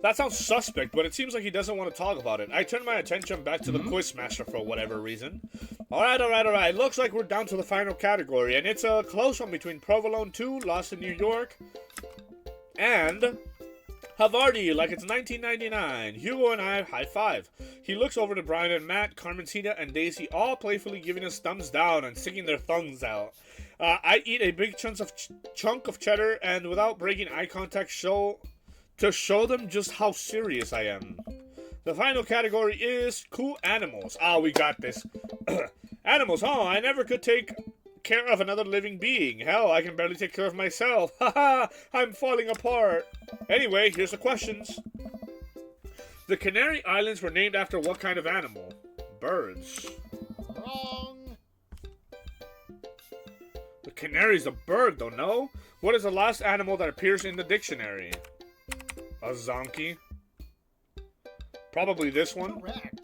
[SPEAKER 1] That sounds suspect, but it seems like he doesn't want to talk about it. I turn my attention back to the Quizmaster for whatever reason. Alright. Looks like we're down to the final category, and it's a close one between Provolone 2, Lost in New York, and Havarti, like it's 1999. Hugo and I high five. He looks over to Brian and Matt, Carmencita, and Daisy, all playfully giving us thumbs down and sticking their thumbs out. I eat a big chunk of cheddar, and without breaking eye contact, show them just how serious I am. The final category is cool animals. We got this. Animals, huh? I never could take care of another living being. Hell, I can barely take care of myself. Haha, I'm falling apart. Anyway, here's the questions. The Canary Islands were named after what kind of animal? Birds.
[SPEAKER 2] Wrong.
[SPEAKER 1] The canary's a bird, though, no? What is the last animal that appears in the dictionary? A zonkey. Probably this one.
[SPEAKER 2] Correct.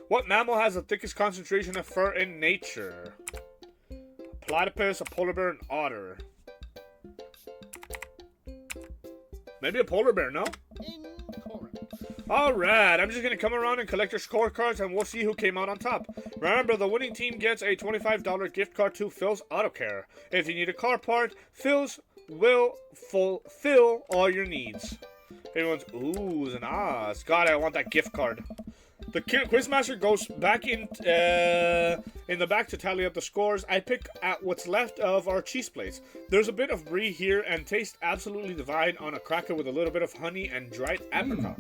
[SPEAKER 1] What mammal has the thickest concentration of fur in nature? A platypus, a polar bear, an otter. Maybe a polar bear, no?
[SPEAKER 2] Incorrect.
[SPEAKER 1] Alright, I'm just gonna come around and collect your scorecards and we'll see who came out on top. Remember, the winning team gets a $25 gift card to Phil's Auto Care. If you need a car part, Phil's will fulfill all your needs. Everyone's oohs and ahs. God, I want that gift card. The Quizmaster goes back in the back to tally up the scores. I pick at what's left of our cheese plates. There's a bit of brie here and tastes absolutely divine on a cracker with a little bit of honey and dried apricot.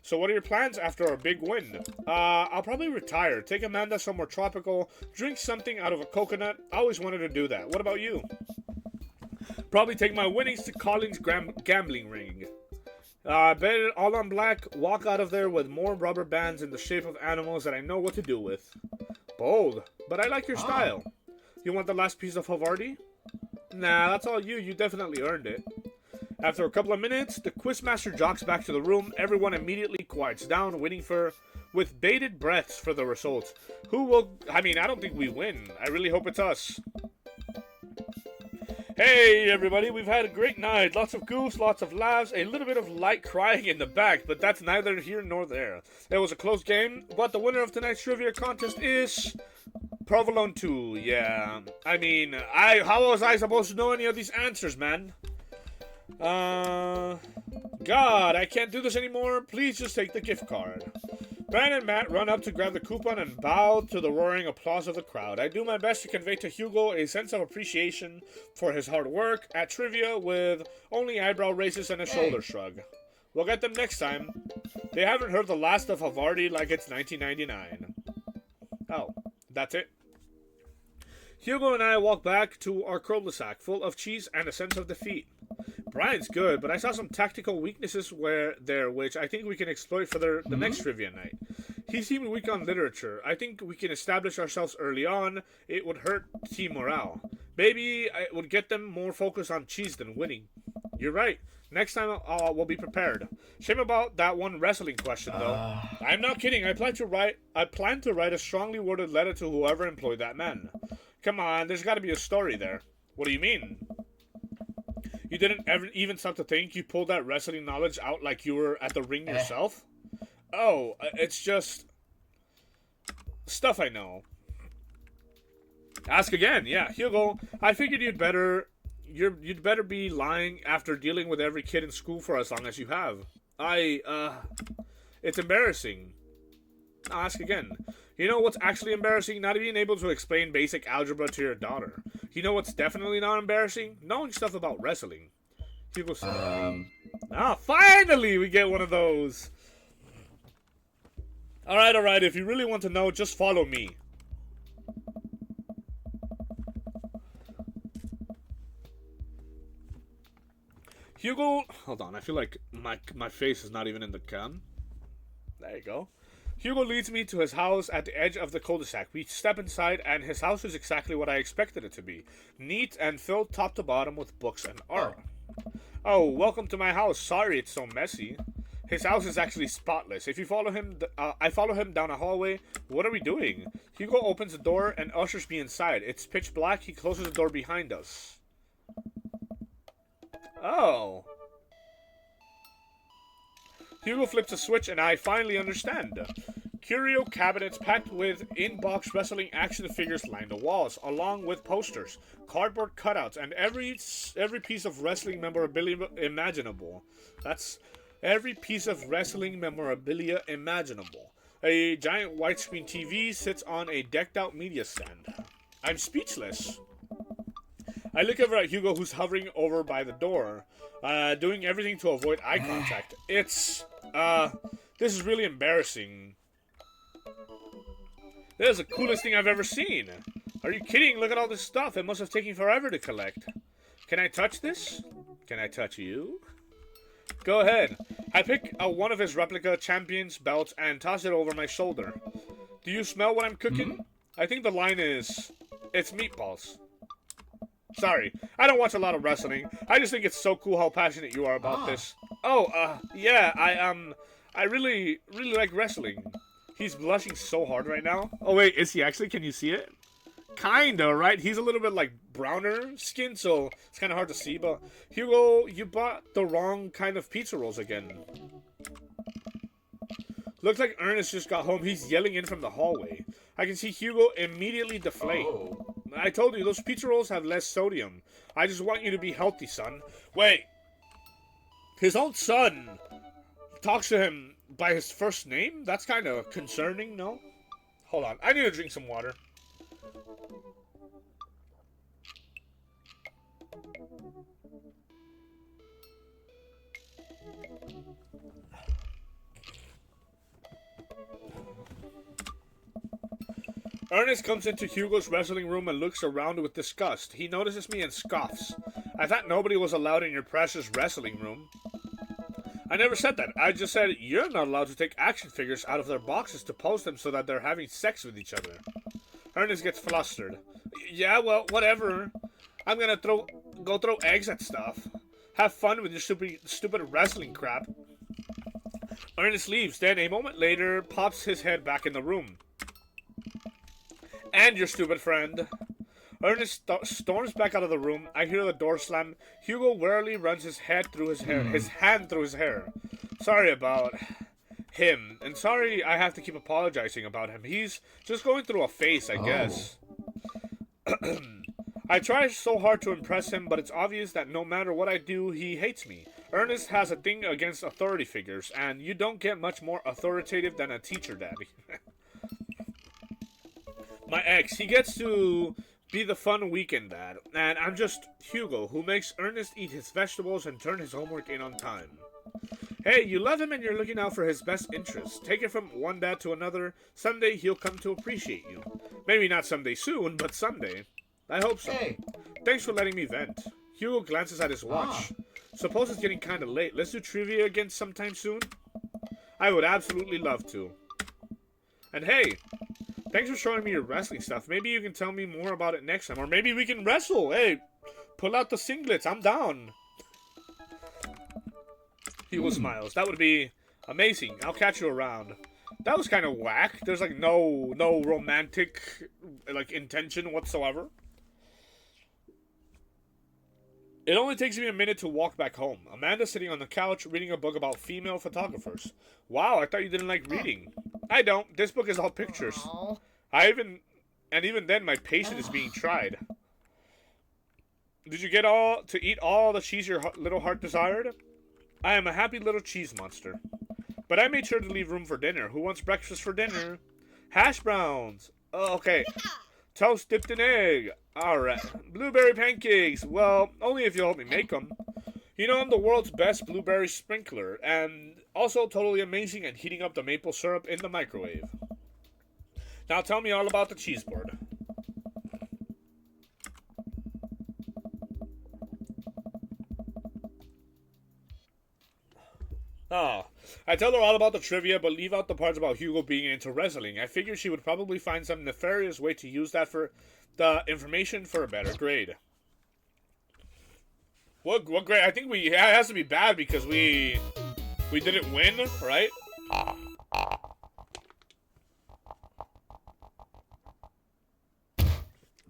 [SPEAKER 1] So what are your plans after our big win? I'll probably retire, take Amanda somewhere tropical, drink something out of a coconut. I always wanted to do that. What about you? Probably take my winnings to Colin's gambling ring. Bet it all on black, walk out of there with more rubber bands in the shape of animals that I know what to do with. Bold, but I like your style. You want the last piece of Havarti? Nah, that's all you. You definitely earned it. After a couple of minutes, the Quizmaster jogs back to the room. Everyone immediately quiets down, waiting with bated breaths for the results. Who will... I don't think we win. I really hope it's us. Hey everybody, we've had a great night. Lots of goofs, lots of laughs, a little bit of light crying in the back, but that's neither here nor there. It was a close game, but the winner of tonight's trivia contest is Provolone 2. Yeah, how was I supposed to know any of these answers, man? God, I can't do this anymore. Please just take the gift card. Brian and Matt run up to grab the coupon and bow to the roaring applause of the crowd. I do my best to convey to Hugo a sense of appreciation for his hard work at trivia with only eyebrow raises and a shoulder shrug. We'll get them next time. They haven't heard the last of Havarti like it's 1999. Oh, that's it. Hugo and I walk back to our cul-de-sac, full of cheese and a sense of defeat. Brian's good, but I saw some tactical weaknesses which I think we can exploit for the next trivia night. He seemed weak on literature. I think we can establish ourselves early on. It would hurt team morale. Maybe it would get them more focused on cheese than winning. You're right. Next time we'll be prepared. Shame about that one wrestling question, though. I'm not kidding. I plan to write a strongly worded letter to whoever employed that man. Come on, there's got to be a story there. What do you mean? You didn't ever even stop to think you pulled that wrestling knowledge out like you were at the ring yourself? Oh, it's just stuff I know. Ask again. Yeah, Hugo, I figured you'd better be lying after dealing with every kid in school for as long as you have. It's embarrassing. I'll ask again. You know what's actually embarrassing? Not being able to explain basic algebra to your daughter. You know what's definitely not embarrassing? Knowing stuff about wrestling. Hugo said, finally we get one of those. Alright, if you really want to know, just follow me. Hugo, hold on, I feel like my face is not even in the cam. There you go. Hugo leads me to his house at the edge of the cul-de-sac. We step inside, and his house is exactly what I expected it to be. Neat and filled top to bottom with books and art. Oh, welcome to my house. Sorry it's so messy. His house is actually spotless. If you follow him, I follow him down a hallway. What are we doing? Hugo opens the door and ushers me inside. It's pitch black. He closes the door behind us. Oh. Hugo flips a switch and I finally understand. Curio cabinets packed with in-box wrestling action figures line the walls, along with posters, cardboard cutouts, and every piece of wrestling memorabilia imaginable. That's every piece of wrestling memorabilia imaginable. A giant widescreen TV sits on a decked-out media stand. I'm speechless. I look over at Hugo, who's hovering over by the door, doing everything to avoid eye contact. This is really embarrassing. This is the coolest thing I've ever seen. Are you kidding? Look at all this stuff. It must have taken forever to collect. Can I touch this? Can I touch you? Go ahead. I pick one of his replica champion's belts and toss it over my shoulder. Do you smell what I'm cooking? I think the line is, it's meatballs. Sorry, I don't watch a lot of wrestling. I just think it's so cool how passionate you are about this. Oh, yeah, I really like wrestling. He's blushing so hard right now. Oh, wait, is he actually? Can you see it? Kinda, right? He's a little bit, like, browner skin, so it's kind of hard to see. But, Hugo, you bought the wrong kind of pizza rolls again. Looks like Ernest just got home. He's yelling in from the hallway. I can see Hugo immediately deflate. I told you, those pizza rolls have less sodium. I just want you to be healthy, son. Wait. His own son talks to him by his first name? That's kind of concerning, no? Hold on. I need to drink some water. Ernest comes into Hugo's wrestling room and looks around with disgust. He notices me and scoffs. I thought nobody was allowed in your precious wrestling room. I never said that. I just said you're not allowed to take action figures out of their boxes to pose them so that they're having sex with each other. Ernest gets flustered. Yeah, well, whatever. I'm gonna go throw eggs at stuff. Have fun with your stupid wrestling crap. Ernest leaves, then a moment later pops his head back in the room. And your stupid friend. Ernest storms back out of the room. I hear the door slam. Hugo warily runs his hand through his hair. Sorry about him. And sorry I have to keep apologizing about him. He's just going through a phase, I guess. I try so hard to impress him, but it's obvious that no matter what I do, he hates me. Ernest has a thing against authority figures, and you don't get much more authoritative than a teacher daddy. My ex, he gets to be the fun weekend dad, and I'm just Hugo, who makes Ernest eat his vegetables and turn his homework in on time. Hey, you love him and you're looking out for his best interests. Take it from one dad to another. Someday he'll come to appreciate you. Maybe not someday soon, but someday. I hope so.
[SPEAKER 3] Hey.
[SPEAKER 1] Thanks for letting me vent. Hugo glances at his watch. Suppose it's getting kinda late. Let's do trivia again sometime soon? I would absolutely love to. And hey, thanks for showing me your wrestling stuff. Maybe you can tell me more about it next time. Or maybe we can wrestle. Hey, pull out the singlets. I'm down. Hugo smiles. That would be amazing. I'll catch you around. That was kind of whack. There's like no romantic like intention whatsoever. It only takes me a minute to walk back home. Amanda's sitting on the couch reading a book about female photographers. Wow, I thought you didn't like reading. I don't. This book is all pictures. Even then my patience is being tried. Did you get to eat all the cheese your little heart desired? I am a happy little cheese monster. But I made sure to leave room for dinner. Who wants breakfast for dinner? Hash browns. Oh, okay. Yeah. Toast dipped in egg. Alright. Blueberry pancakes. Well, only if you help me make them. You know I'm the world's best blueberry sprinkler. And also totally amazing at heating up the maple syrup in the microwave. Now tell me all about the cheese board. Oh, I tell her all about the trivia, but leave out the parts about Hugo being into wrestling. I figure she would probably find some nefarious way to use that for the information for a better grade. What grade? I think it has to be bad because we didn't win, right?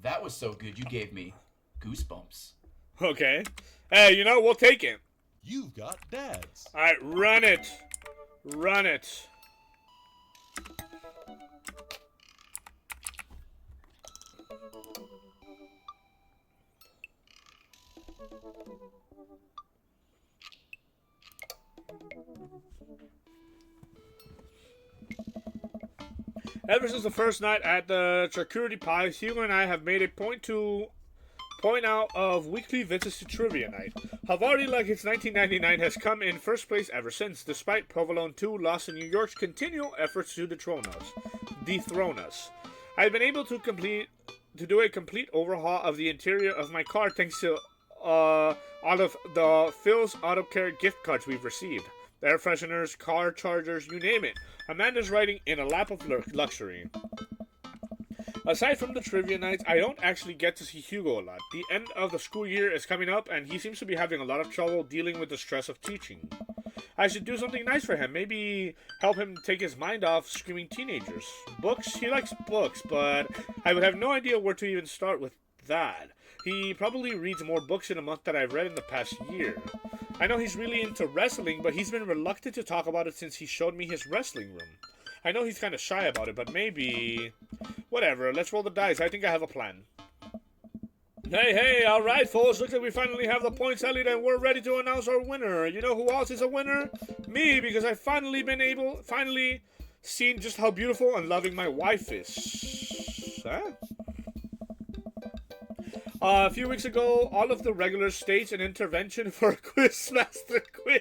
[SPEAKER 3] That was so good you gave me goosebumps.
[SPEAKER 1] Okay. Hey, we'll take it.
[SPEAKER 4] You've got dads.
[SPEAKER 1] Alright, run it. Run it. Ever since the first night at the charcuterie pies, Hugo and I have made a point out of weekly visits to trivia night. Havarti, like it's 1999, has come in first place ever since, despite Provolone 2 lost in New York's continual efforts to dethrone us. I've been able to do a complete overhaul of the interior of my car thanks to all of the Phil's Auto Care gift cards we've received. Air fresheners, car chargers, you name it. Amanda's riding in a lap of luxury. Aside from the trivia nights, I don't actually get to see Hugo a lot. The end of the school year is coming up, and he seems to be having a lot of trouble dealing with the stress of teaching. I should do something nice for him. Maybe help him take his mind off screaming teenagers. Books? He likes books, but I would have no idea where to even start with that. He probably reads more books in a month than I've read in the past year. I know he's really into wrestling, but he's been reluctant to talk about it since he showed me his wrestling room. I know he's kind of shy about it, but maybe... Whatever, let's roll the dice. I think I have a plan. Hey, alright, folks. Looks like we finally have the points tallied and we're ready to announce our winner. You know who else is a winner? Me, because I've finally seen just how beautiful and loving my wife is. Huh? A few weeks ago, all of the regulars staged an intervention for a Quizmaster quiz.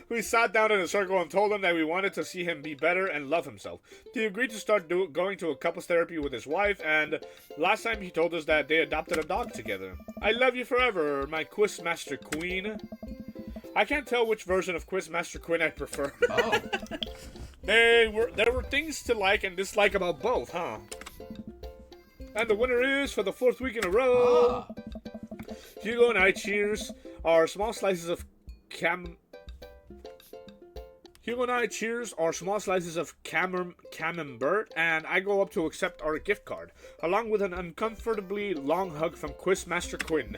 [SPEAKER 1] We sat down in a circle and told him that we wanted to see him be better and love himself. He agreed to start going to a couples therapy with his wife, and last time he told us that they adopted a dog together. I love you forever, my Quizmaster Queen. I can't tell which version of Quizmaster Queen I prefer.
[SPEAKER 3] Oh.
[SPEAKER 1] There were things to like and dislike about both, huh? And the winner is, for the fourth week in a row, Hugo and I cheers our small slices of camembert, and I go up to accept our gift card, along with an uncomfortably long hug from Quizmaster Quinn.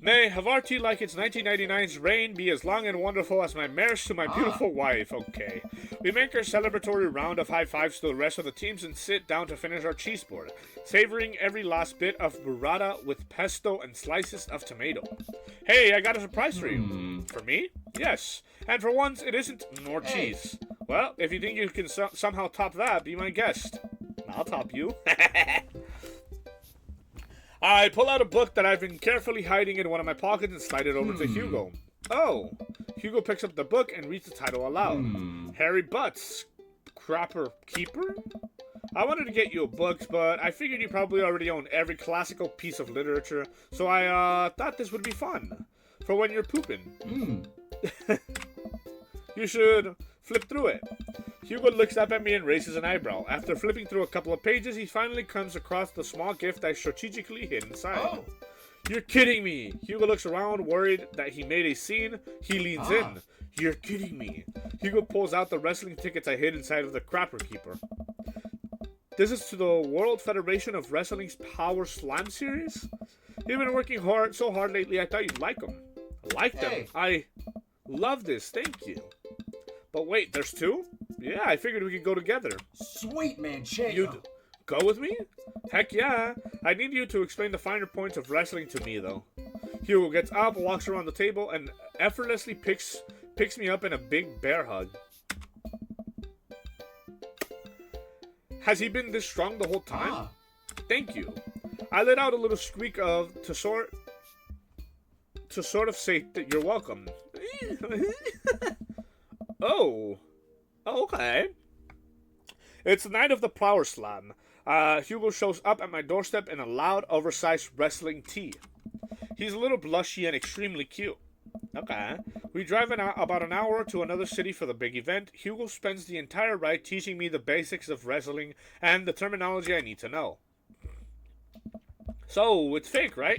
[SPEAKER 1] May Havarti like its 1999's reign be as long and wonderful as my marriage to my beautiful wife. Okay. We make our celebratory round of high fives to the rest of the teams and sit down to finish our cheese board, savoring every last bit of burrata with pesto and slices of tomato. Hey, I got a surprise for you. For me? Yes. And for once, it isn't more cheese. Well, if you think you can somehow top that, be my guest. I'll top you. I pull out a book that I've been carefully hiding in one of my pockets and slide it over to Hugo. Oh. Hugo picks up the book and reads the title aloud. Harry Butts, Crapper Keeper? I wanted to get you a book, but I figured you probably already own every classical piece of literature, so I thought this would be fun. For when you're pooping. You should flip through it. Hugo looks up at me and raises an eyebrow. After flipping through a couple of pages, he finally comes across the small gift I strategically hid inside. Oh. You're kidding me! Hugo looks around, worried that he made a scene. He leans in. You're kidding me. Hugo pulls out the wrestling tickets I hid inside of the Crapper Keeper. This is to the World Federation of Wrestling's Power Slam series? You've been working so hard lately, I thought you'd like them. I like them. I love this, thank you. But wait, there's two? Yeah, I figured we could go together.
[SPEAKER 3] Sweet man, Che.
[SPEAKER 1] You'd go with me? Heck yeah. I need you to explain the finer points of wrestling to me, though. Hugo gets up, walks around the table, and effortlessly picks me up in a big bear hug. Has he been this strong the whole time? Thank you. I let out a little squeak to sort of say that you're welcome. Oh, okay. It's the night of the Power Slam. Hugo shows up at my doorstep in a loud, oversized wrestling tee. He's a little blushy and extremely cute. Okay. We drive about an hour to another city for the big event. Hugo spends the entire ride teaching me the basics of wrestling and the terminology I need to know. So, it's fake, right?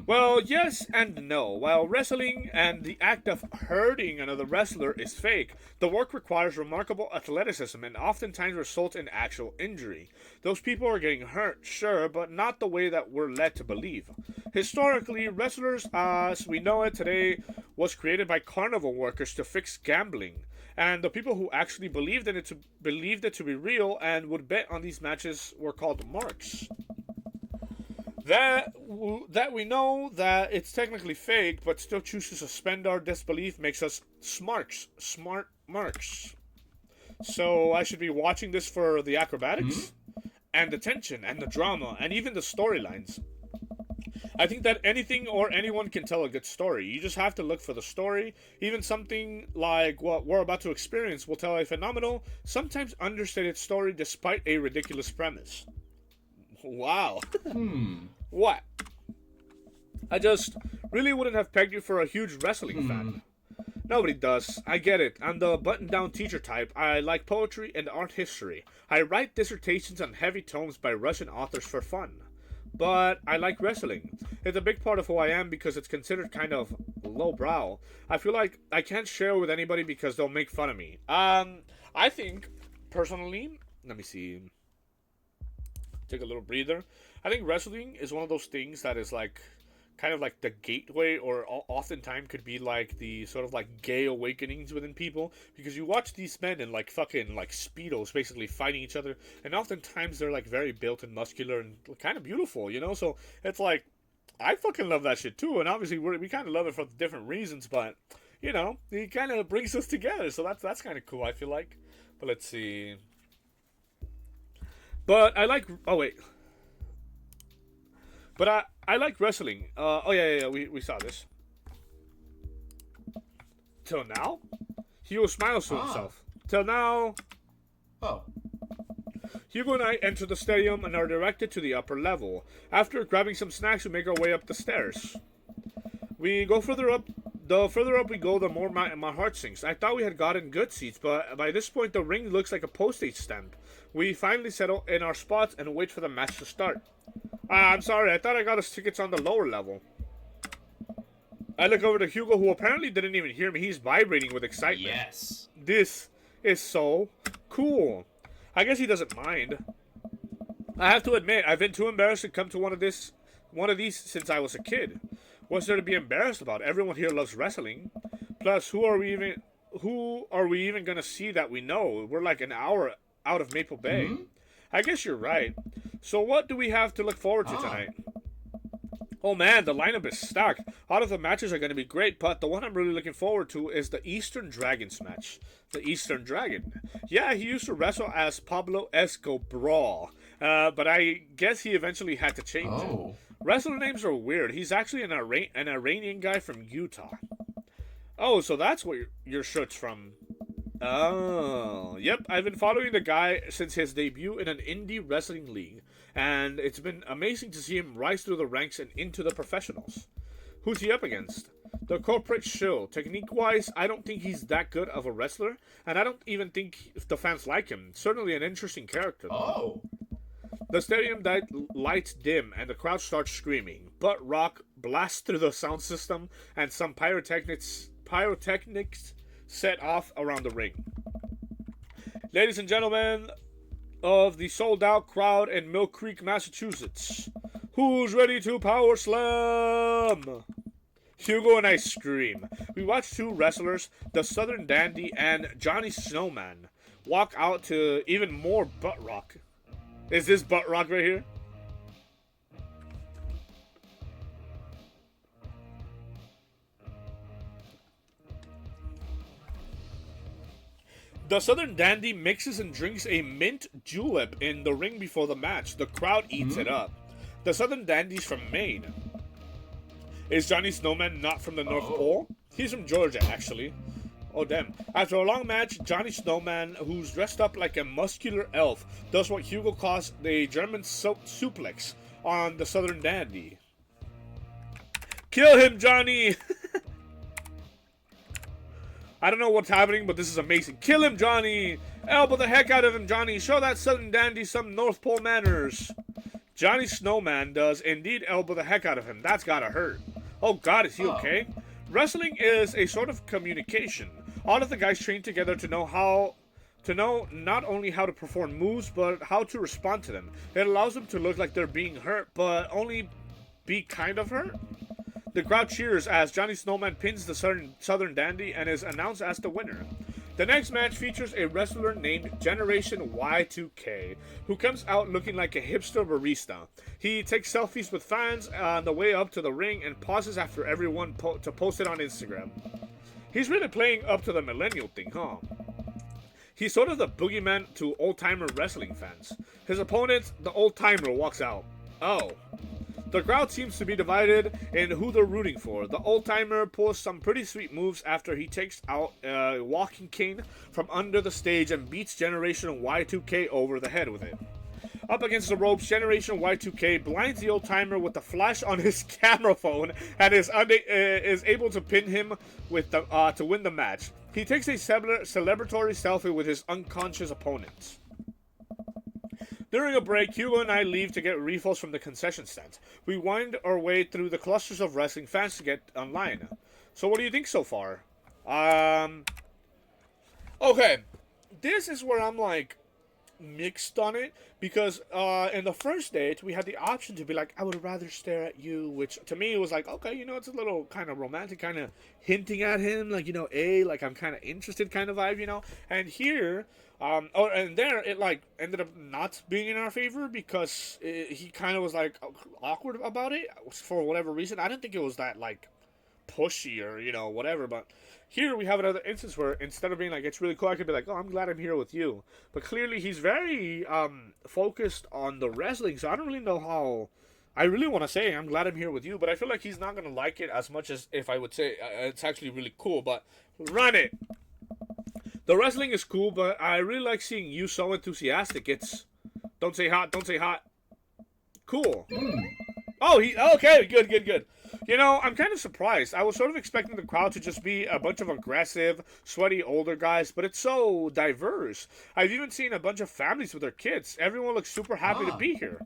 [SPEAKER 1] Well, yes and no. While wrestling and the act of hurting another wrestler is fake, the work requires remarkable athleticism and oftentimes results in actual injury. Those people are getting hurt, sure, but not the way that we're led to believe. Historically, wrestlers as we know it today was created by carnival workers to fix gambling. And the people who actually believed it to be real and would bet on these matches were called marks. That we know that it's technically fake, but still choose to suspend our disbelief makes us smart marks. So I should be watching this for the acrobatics, and the tension, and the drama, and even the storylines. I think that anything or anyone can tell a good story. You just have to look for the story. Even something like what we're about to experience will tell a phenomenal, sometimes understated story despite a ridiculous premise. Wow. What? I just really wouldn't have pegged you for a huge wrestling fan. Nobody does. I get it. I'm the button-down teacher type. I like poetry and art history. I write dissertations on heavy tomes by Russian authors for fun. But I like wrestling. It's a big part of who I am because it's considered kind of lowbrow. I feel like I can't share with anybody because they'll make fun of me. I think, personally, let me see. Take a little breather. I think wrestling is one of those things that is like kind of like the gateway, or oftentimes could be like the sort of like gay awakenings within people, because you watch these men in like fucking like speedos basically fighting each other, and oftentimes they're like very built and muscular and kind of beautiful, you know. So it's like I fucking love that shit too, and obviously we kind of love it for different reasons, but you know, it kind of brings us together, so that's kind of cool, I feel like. But let's see. But I like. Oh wait. But I like wrestling. Oh yeah. We saw this. Till now, Hugo smiles to himself. Till now.
[SPEAKER 3] Oh.
[SPEAKER 1] Hugo and I enter the stadium and are directed to the upper level. After grabbing some snacks, we make our way up the stairs. We go further up. The further up we go, the more my heart sinks. I thought we had gotten good seats, but by this point the ring looks like a postage stamp. We finally settle in our spots and wait for the match to start. I'm sorry, I thought I got us tickets on the lower level. I look over to Hugo, who apparently didn't even hear me. He's vibrating with excitement.
[SPEAKER 3] Yes.
[SPEAKER 1] This is so cool. I guess he doesn't mind. I have to admit, I've been too embarrassed to come to one of these since I was a kid. What's there to be embarrassed about? Everyone here loves wrestling. Plus, who are we even gonna see that we know? We're like an hour out of Maple Bay. I guess you're right. So what do we have to look forward to tonight? Oh man, the lineup is stacked. All of the matches are going to be great, but the one I'm really looking forward to is the Eastern Dragons match. The Eastern Dragon. Yeah, he used to wrestle as Pablo Escobar, but I guess he eventually had to change it. Wrestler names are weird. He's actually an Iranian guy from Utah. Oh, so that's what your shirt's from. Oh, yep. I've been following the guy since his debut in an indie wrestling league, and it's been amazing to see him rise through the ranks and into the professionals. Who's he up against? The corporate shill. Technique-wise, I don't think he's that good of a wrestler, and I don't even think the fans like him. Certainly an interesting character, though. The stadium lights dim, and the crowd starts screaming. Butt rock blasts through the sound system, and some pyrotechnics set off around the ring. Ladies and gentlemen of the sold-out crowd in Mill Creek, Massachusetts, who's ready to power slam? Hugo and I scream. We watch two wrestlers, the Southern Dandy and Johnny Snowman, walk out to even more butt rock. Is this butt rock right here? The Southern Dandy mixes and drinks a mint julep in the ring before the match. The crowd eats it up. The Southern Dandy's from Maine. Is Johnny Snowman not from the North Pole? He's from Georgia, actually. Oh, damn. After a long match, Johnny Snowman, who's dressed up like a muscular elf, does what Hugo calls the German suplex on the Southern Dandy. Kill him, Johnny! I don't know what's happening, but this is amazing. Kill him, Johnny! Elbow the heck out of him, Johnny! Show that Southern Dandy some North Pole manners! Johnny Snowman does indeed elbow the heck out of him. That's gotta hurt. Oh god, is he okay? Wrestling is a sort of communication. All of the guys train together to know not only how to perform moves, but how to respond to them. It allows them to look like they're being hurt, but only be kind of hurt. The crowd cheers as Johnny Snowman pins the Southern Dandy and is announced as the winner. The next match features a wrestler named Generation Y2K, who comes out looking like a hipster barista. He takes selfies with fans on the way up to the ring and pauses after everyone to post it on Instagram. He's really playing up to the millennial thing, huh? He's sort of the boogeyman to old-timer wrestling fans. His opponent, the old-timer, walks out. Oh. The crowd seems to be divided in who they're rooting for. The old-timer pulls some pretty sweet moves after he takes out a walking cane from under the stage and beats Generation Y2K over the head with it. Up against the ropes, Generation Y2K blinds the old-timer with the flash on his camera phone and is able to pin him with to win the match. He takes a celebratory selfie with his unconscious opponent. During a break, Hugo and I leave to get refills from the concession stand. We wind our way through the clusters of wrestling fans to get online. So what do you think so far? Okay, this is where I'm like mixed on it, because in the first date we had the option to be like, I would rather stare at you, which to me was like, okay, you know, it's a little kind of romantic, kind of hinting at him, like, you know, like I'm kind of interested kind of vibe, you know. And here and there it like ended up not being in our favor because he kind of was like awkward about it for whatever reason. I didn't think it was that like pushy or, you know, whatever, but here we have another instance where instead of being like, it's really cool, I could be like, oh, I'm glad I'm here with you. But clearly he's very focused on the wrestling, so I don't really know how. I really want to say I'm glad I'm here with you, but I feel like he's not going to like it as much as if I would say it's actually really cool. But run it. The wrestling is cool, but I really like seeing you so enthusiastic. It's don't say hot, don't say hot. Cool. Oh, okay, good. You know, I'm kind of surprised. I was sort of expecting the crowd to just be a bunch of aggressive, sweaty older guys, but it's so diverse. I've even seen a bunch of families with their kids. Everyone looks super happy to be here.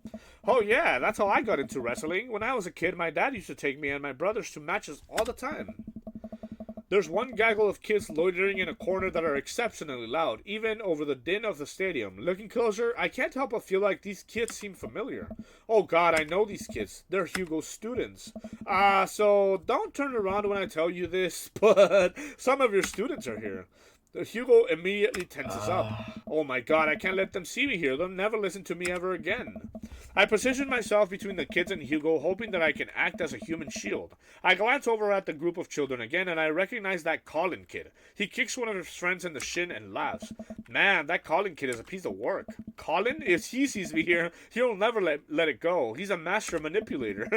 [SPEAKER 1] Oh yeah, that's how I got into wrestling. When I was a kid, my dad used to take me and my brothers to matches all the time. There's one gaggle of kids loitering in a corner that are exceptionally loud, even over the din of the stadium. Looking closer, I can't help but feel like these kids seem familiar. Oh god, I know these kids. They're Hugo's students. So don't turn around when I tell you this, but some of your students are here. Hugo immediately tenses up. Oh my god, I can't let them see me here. They'll never listen to me ever again. I position myself between the kids and Hugo, hoping that I can act as a human shield. I glance over at the group of children again, and I recognize that Colin kid. He kicks one of his friends in the shin and laughs. Man, that Colin kid is a piece of work. Colin? If he sees me here, he'll never let it go. He's a master manipulator.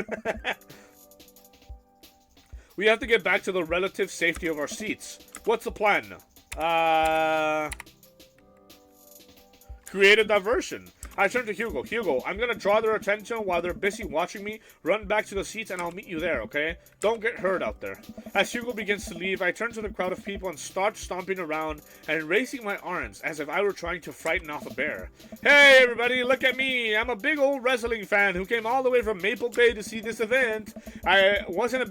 [SPEAKER 1] We have to get back to the relative safety of our seats. What's the plan? Create a diversion. I turn to Hugo. Hugo, I'm gonna draw their attention while they're busy watching me. Run back to the seats and I'll meet you there, okay? Don't get hurt out there. As Hugo begins to leave, I turn to the crowd of people and start stomping around and raising my arms as if I were trying to frighten off a bear. Hey everybody, look at me. I'm a big old wrestling fan who came all the way from Maple Bay to see this event. I wasn't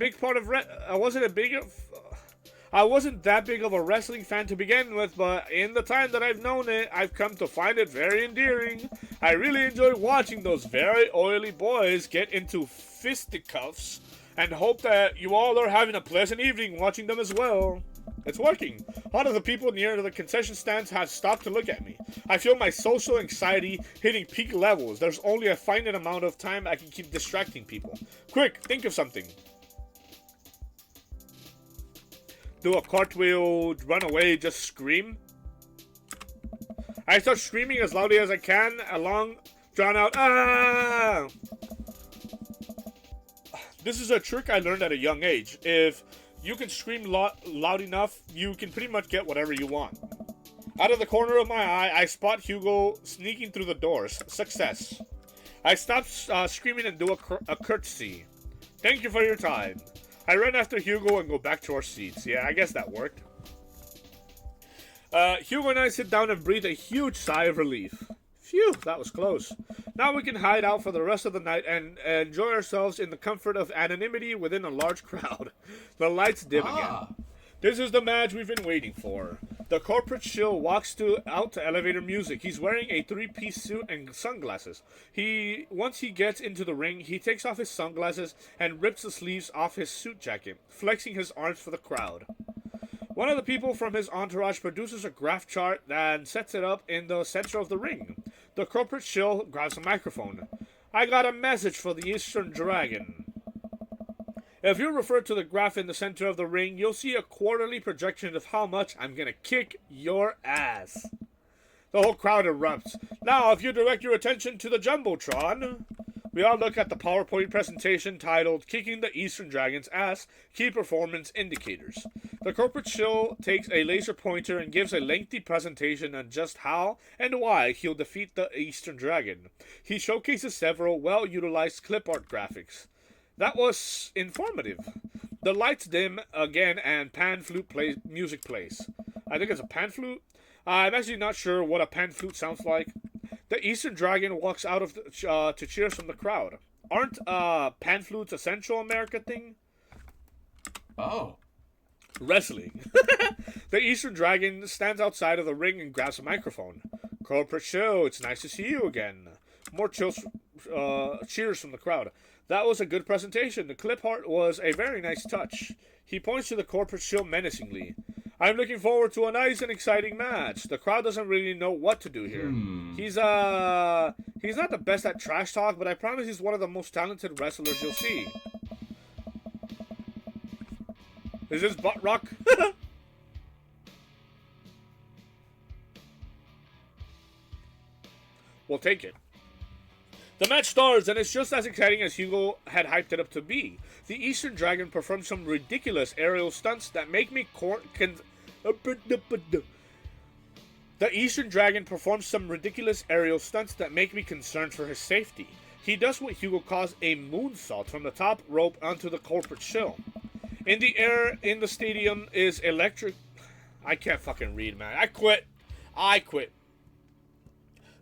[SPEAKER 1] that big of a wrestling fan to begin with, but in the time that I've known it, I've come to find it very endearing. I really enjoy watching those very oily boys get into fisticuffs, and hope that you all are having a pleasant evening watching them as well. It's working. A lot of the people near the concession stands have stopped to look at me. I feel my social anxiety hitting peak levels. There's only a finite amount of time I can keep distracting people. Quick, think of something. Do a cartwheel, run away, just scream. I start screaming as loudly as I can, a long, drawn out, ah! This is a trick I learned at a young age. If you can scream loud enough, you can pretty much get whatever you want. Out of the corner of my eye, I spot Hugo sneaking through the doors. Success. I stop screaming and do a curtsy. Thank you for your time. I run after Hugo and go back to our seats. Yeah, I guess that worked. Hugo and I sit down and breathe a huge sigh of relief. Phew, that was close. Now we can hide out for the rest of the night and enjoy ourselves in the comfort of anonymity within a large crowd. The lights dim again. This is the match we've been waiting for. The corporate shill walks out to elevator music. He's wearing a three-piece suit and sunglasses. Once he gets into the ring, he takes off his sunglasses and rips the sleeves off his suit jacket, flexing his arms for the crowd. One of the people from his entourage produces a graph chart and sets it up in the center of the ring. The corporate shill grabs a microphone. I got a message for the Eastern Dragon. If you refer to the graph in the center of the ring, you'll see a quarterly projection of how much I'm gonna kick your ass. The whole crowd erupts. Now, if you direct your attention to the Jumbotron, we all look at the PowerPoint presentation titled Kicking the Eastern Dragon's Ass, Key Performance Indicators. The corporate shill takes a laser pointer and gives a lengthy presentation on just how and why he'll defeat the Eastern Dragon. He showcases several well-utilized clip art graphics. That was informative. The lights dim again and pan flute music plays. I think it's a pan flute. I'm actually not sure what a pan flute sounds like. The Eastern Dragon walks out of to cheers from the crowd. Aren't pan flutes a Central America thing?
[SPEAKER 3] Oh.
[SPEAKER 1] Wrestling. The Eastern Dragon stands outside of the ring and grabs a microphone. Corporate show, it's nice to see you again. More cheers from the crowd. That was a good presentation. The clip art was a very nice touch. He points to the corporate shill menacingly. I'm looking forward to a nice and exciting match. The crowd doesn't really know what to do here. He's not the best at trash talk, but I promise he's one of the most talented wrestlers you'll see. Is this butt rock? We'll take it. The match starts, and it's just as exciting as Hugo had hyped it up to be. The Eastern Dragon performs some ridiculous aerial stunts that make me concerned for his safety. He does what Hugo calls a moonsault from the top rope onto the corporate shill. In the air in the stadium is electric. I can't fucking read, man. I quit.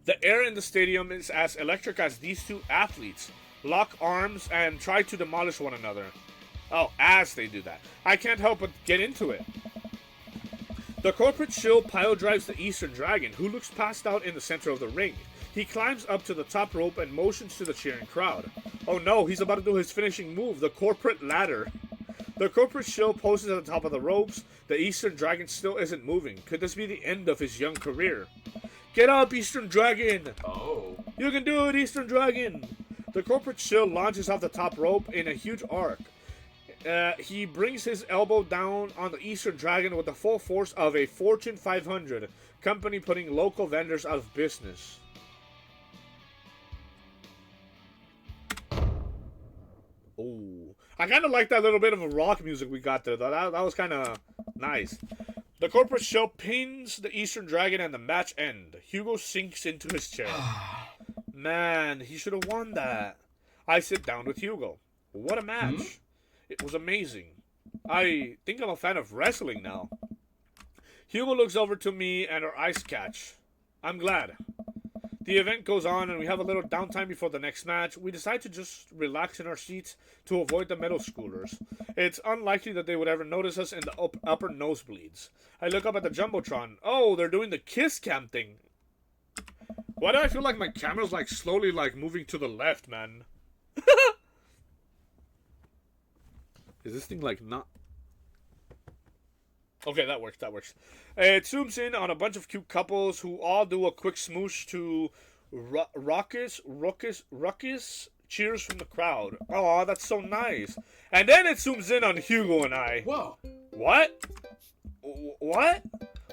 [SPEAKER 1] The air in the stadium is as electric as these two athletes lock arms and try to demolish one another. Oh, as they do that. I can't help but get into it. The corporate shill pile drives the Eastern Dragon, who looks passed out in the center of the ring. He climbs up to the top rope and motions to the cheering crowd. Oh no, he's about to do his finishing move, the corporate ladder. The corporate shill poses at the top of the ropes. The Eastern Dragon still isn't moving. Could this be the end of his young career? Get up, Eastern Dragon!
[SPEAKER 3] Oh.
[SPEAKER 1] You can do it, Eastern Dragon! The corporate shill launches off the top rope in a huge arc. He brings his elbow down on the Eastern Dragon with the full force of a Fortune 500 company putting local vendors out of business. Oh, I kind of like that little bit of a rock music we got there, though. That was kind of nice. The corporate shill pins the Eastern Dragon and the match ends. Hugo sinks into his chair. Man, he should have won that. I sit down with Hugo. What a match. It was amazing. I think I'm a fan of wrestling now. Hugo looks over to me and our eyes catch. I'm glad. The event goes on and we have a little downtime before the next match. We decide to just relax in our seats to avoid the middle schoolers. It's unlikely that they would ever notice us in the upper nosebleeds. I look up at the Jumbotron. Oh, they're doing the kiss cam thing. Why do I feel like my camera's like slowly like moving to the left, man? Is this thing like not... Okay, that works, that works. It zooms in on a bunch of cute couples who all do a quick smoosh to raucous cheers from the crowd. Oh, that's so nice. And then it zooms in on Hugo and I.
[SPEAKER 3] Whoa.
[SPEAKER 1] What? What?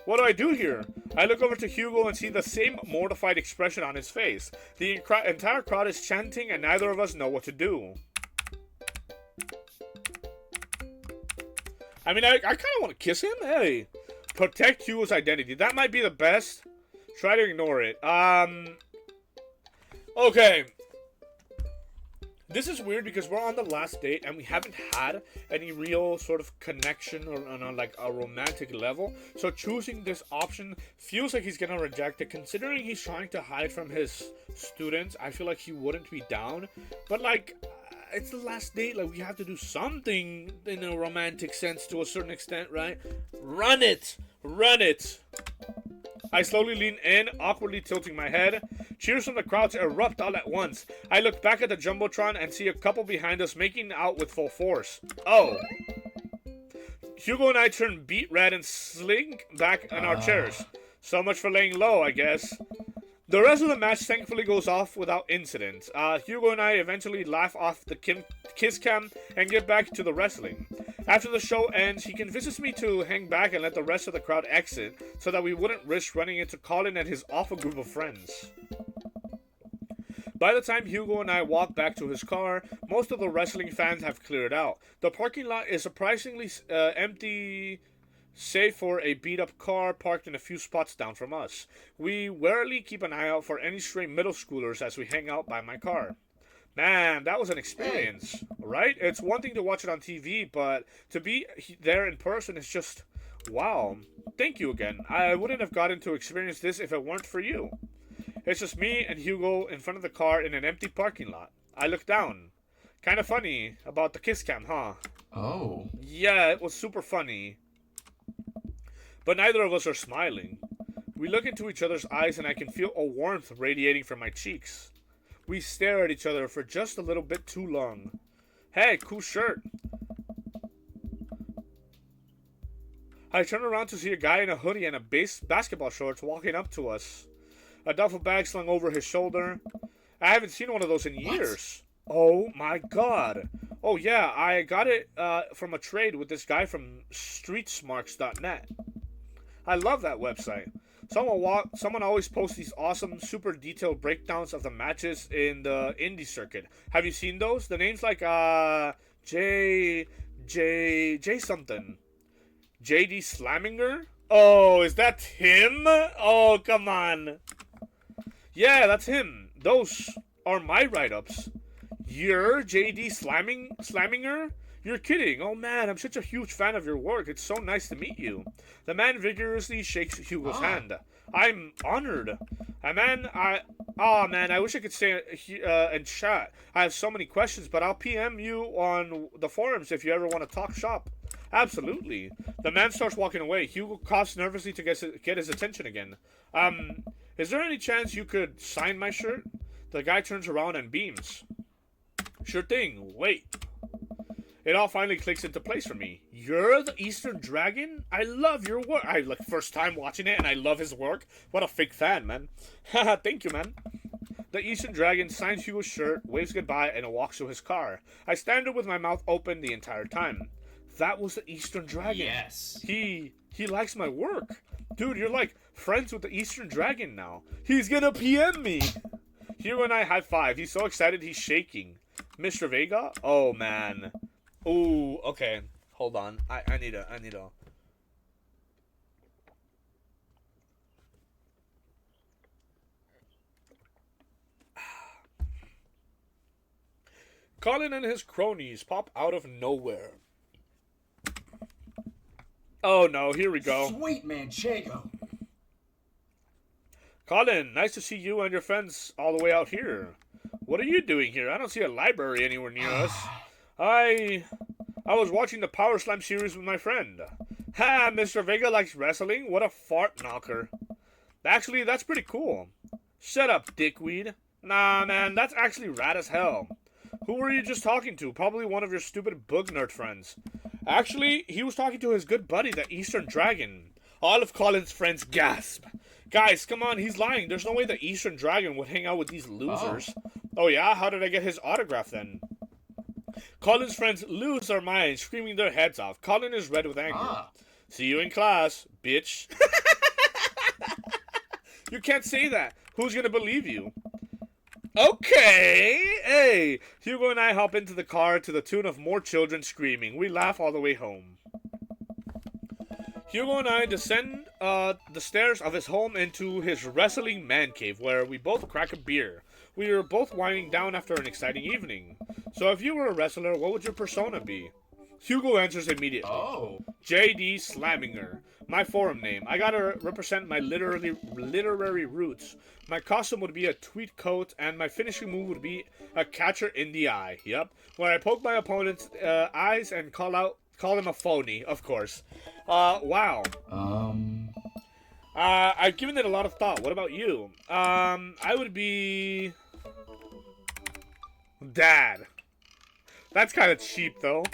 [SPEAKER 1] What do I do here? I look over to Hugo and see the same mortified expression on his face. The entire crowd is chanting and neither of us know what to do. I mean, I kind of want to kiss him. Hey, protect Hugo's identity. That might be the best. Try to ignore it. Okay. This is weird because we're on the last date and we haven't had any real sort of connection or on like a romantic level. So choosing this option feels like he's gonna reject it. Considering he's trying to hide from his students, I feel like he wouldn't be down. But like, it's the last date. Like, we have to do something in a romantic sense to a certain extent, right? Run it! Run it! I slowly lean in, awkwardly tilting my head. Cheers from the crowd erupt all at once. I look back at the Jumbotron and see a couple behind us making out with full force. Oh. Hugo and I turn beet red and slink back in our chairs. So much for laying low, I guess. The rest of the match thankfully goes off without incident. Hugo and I eventually laugh off the kiss cam and get back to the wrestling. After the show ends, he convinces me to hang back and let the rest of the crowd exit so that we wouldn't risk running into Colin and his awful group of friends. By the time Hugo and I walk back to his car, most of the wrestling fans have cleared out. The parking lot is surprisingly empty, save for a beat-up car parked in a few spots down from us. We warily keep an eye out for any stray middle schoolers as we hang out by my car. Man, that was an experience, right? It's one thing to watch it on TV, but to be there in person is just, wow. Thank you again. I wouldn't have gotten to experience this if it weren't for you. It's just me and Hugo in front of the car in an empty parking lot. I look down. Kind of funny about the kiss cam, huh?
[SPEAKER 3] Oh.
[SPEAKER 1] Yeah, it was super funny. But neither of us are smiling. We look into each other's eyes and I can feel a warmth radiating from my cheeks. We stare at each other for just a little bit too long. Hey, cool shirt. I turn around to see a guy in a hoodie and a basketball shorts walking up to us. A duffel bag slung over his shoulder. I haven't seen one of those in years. Oh my god. Oh yeah, I got it from a trade with this guy from streetsmarks.net. I love that website. Someone always posts these awesome, super detailed breakdowns of the matches in the indie circuit. Have you seen those? The name's like J something. JD Slaminger? Oh, is that him? Oh, come on. Yeah, that's him. Those are my write-ups. You're JD Slaminger? You're kidding. Oh man, I'm such a huge fan of your work. It's so nice to meet you. The man vigorously shakes Hugo's hand. I'm honored. Man, I wish I could stay and chat. I have so many questions, but I'll PM you on the forums if you ever want to talk shop. Absolutely. The man starts walking away. Hugo coughs nervously to get his attention again. Is there any chance you could sign my shirt? The guy turns around and beams. Sure thing. Wait. It all finally clicks into place for me. You're the Eastern Dragon? I love your work. First time watching it and I love his work. What a fake fan, man. Haha, thank you, man. The Eastern Dragon signs Hugo's shirt, waves goodbye, and walks to his car. I stand there with my mouth open the entire time. That was the Eastern Dragon.
[SPEAKER 3] Yes.
[SPEAKER 1] He likes my work. Dude, you're like friends with the Eastern Dragon now. He's gonna PM me. Hugo and I high five. He's so excited he's shaking. Mr. Vega? Oh, man. Ooh, okay. Hold on. I need a... Colin and his cronies pop out of nowhere. Oh no, here we go.
[SPEAKER 3] Sweet Manchego.
[SPEAKER 1] Colin, nice to see you and your friends all the way out here. What are you doing here? I don't see a library anywhere near us. I was watching the Power Slam series with my friend. Ha, Mr. Vega likes wrestling? What a fart knocker. Actually, that's pretty cool. Shut up, dickweed. Nah, man, that's actually rad as hell. Who were you just talking to? Probably one of your stupid bug nerd friends. Actually, he was talking to his good buddy, the Eastern Dragon. All of Colin's friends gasp. Guys, come on, he's lying. There's no way the Eastern Dragon would hang out with these losers. Oh yeah? How did I get his autograph then? Colin's friends lose their minds, screaming their heads off. Colin is red with anger. See you in class, bitch. You can't say that. Who's gonna believe you? Okay. Hey, Hugo and I hop into the car to the tune of more children screaming. We laugh all the way home. Hugo and I descend the stairs of his home into his wrestling man cave, where we both crack a beer. We are both winding down after an exciting evening. So if you were a wrestler, what would your persona be? Hugo answers immediately. J.D. Slaminger. My forum name. I gotta represent my literary roots. My costume would be a tweed coat, and my finishing move would be a catcher in the eye. Yep. Where I poke my opponent's eyes and call him a phony, of course. Wow. I've given it a lot of thought. What about you? I would be... Dad. That's kind of cheap, though.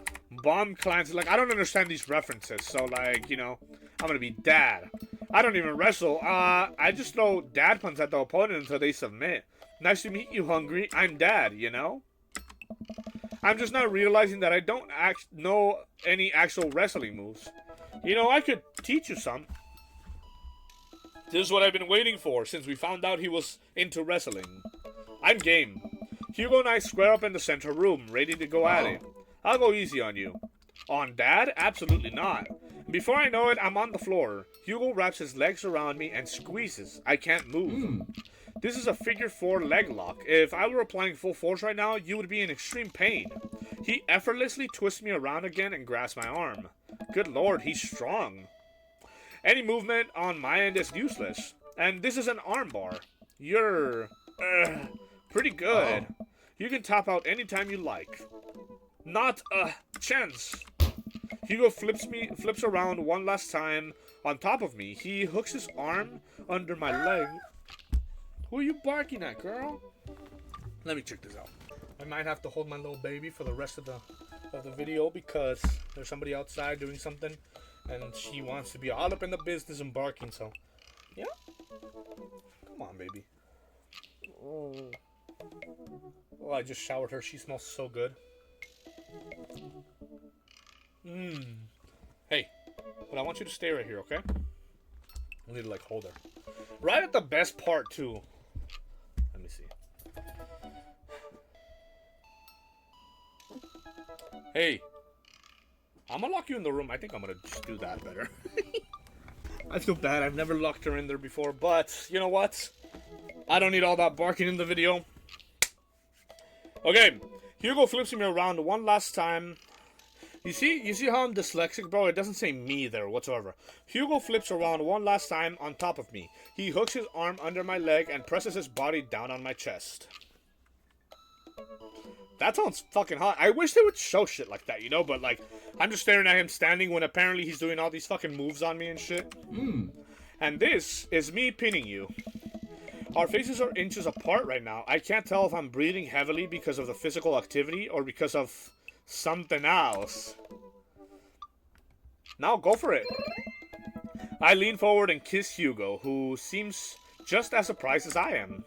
[SPEAKER 1] Bomb Clancy. Like, I don't understand these references. So, like, you know, I'm gonna be Dad. I don't even wrestle. I just throw dad puns at the opponent until they submit. Nice to meet you, Hungry. I'm Dad, you know? I'm just not realizing that I don't know any actual wrestling moves. You know, I could teach you some. This is what I've been waiting for since we found out he was into wrestling. I'm game. Hugo and I square up in the center room, ready to go at it. I'll go easy on you. On Dad? Absolutely not. Before I know it, I'm on the floor. Hugo wraps his legs around me and squeezes. I can't move. This is a figure 4 leg lock. If I were applying full force right now, you would be in extreme pain. He effortlessly twists me around again and grasps my arm. Good lord, he's strong. Any movement on my end is useless. And this is an armbar. You're... pretty good. You can tap out anytime you like. Not a chance. Hugo flips around one last time on top of me. He hooks his arm under my leg. Who are you barking at, girl? Let me check this out. I might have to hold my little baby for the rest of the video because there's somebody outside doing something and she wants to be all up in the business and barking, so yeah. Come on, baby. Oh, I just showered her. She smells so good. Hey, but I want you to stay right here, okay? I need to like hold her. Right at the best part too. Let me see. Hey, I'm gonna lock you in the room. I think I'm gonna just do that better. I feel bad. I've never locked her in there before, but you know what? I don't need all that barking in the video. Okay, Hugo flips me around one last time. You see how I'm dyslexic, bro? It doesn't say me there whatsoever. Hugo flips around one last time on top of me. He hooks his arm under my leg and presses his body down on my chest. That sounds fucking hot. I wish they would show shit like that, you know? But, like, I'm just staring at him standing when apparently he's doing all these fucking moves on me and shit. And this is me pinning you. Our faces are inches apart right now. I can't tell if I'm breathing heavily because of the physical activity or because of something else. Now go for it. I lean forward and kiss Hugo, who seems just as surprised as I am.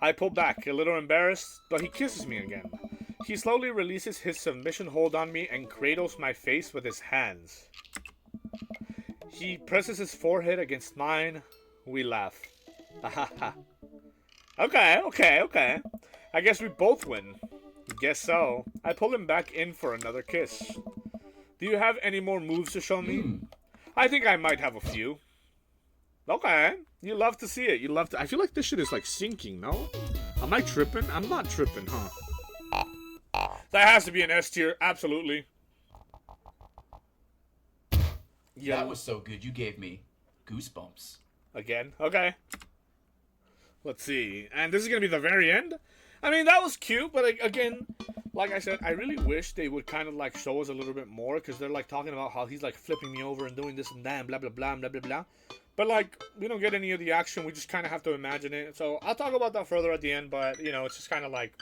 [SPEAKER 1] I pull back, a little embarrassed, but he kisses me again. He slowly releases his submission hold on me and cradles my face with his hands. He presses his forehead against mine. We laugh. Okay. I guess we both win. Guess so. I pull him back in for another kiss. Do you have any more moves to show me? I think I might have a few. Okay. You love to see it. You love to. I feel like this shit is like sinking, no? Am I tripping? I'm not tripping, huh? That has to be an S tier. Absolutely.
[SPEAKER 3] Yeah. That was so good. You gave me goosebumps.
[SPEAKER 1] Again? Okay. Let's see. And this is going to be the very end? I mean, that was cute, but again, like I said, I really wish they would kind of like show us a little bit more, because they're like talking about how he's like flipping me over and doing this and that and blah, blah, blah, blah, blah, blah. But like, we don't get any of the action. We just kind of have to imagine it. So I'll talk about that further at the end, but you know, it's just kind of like,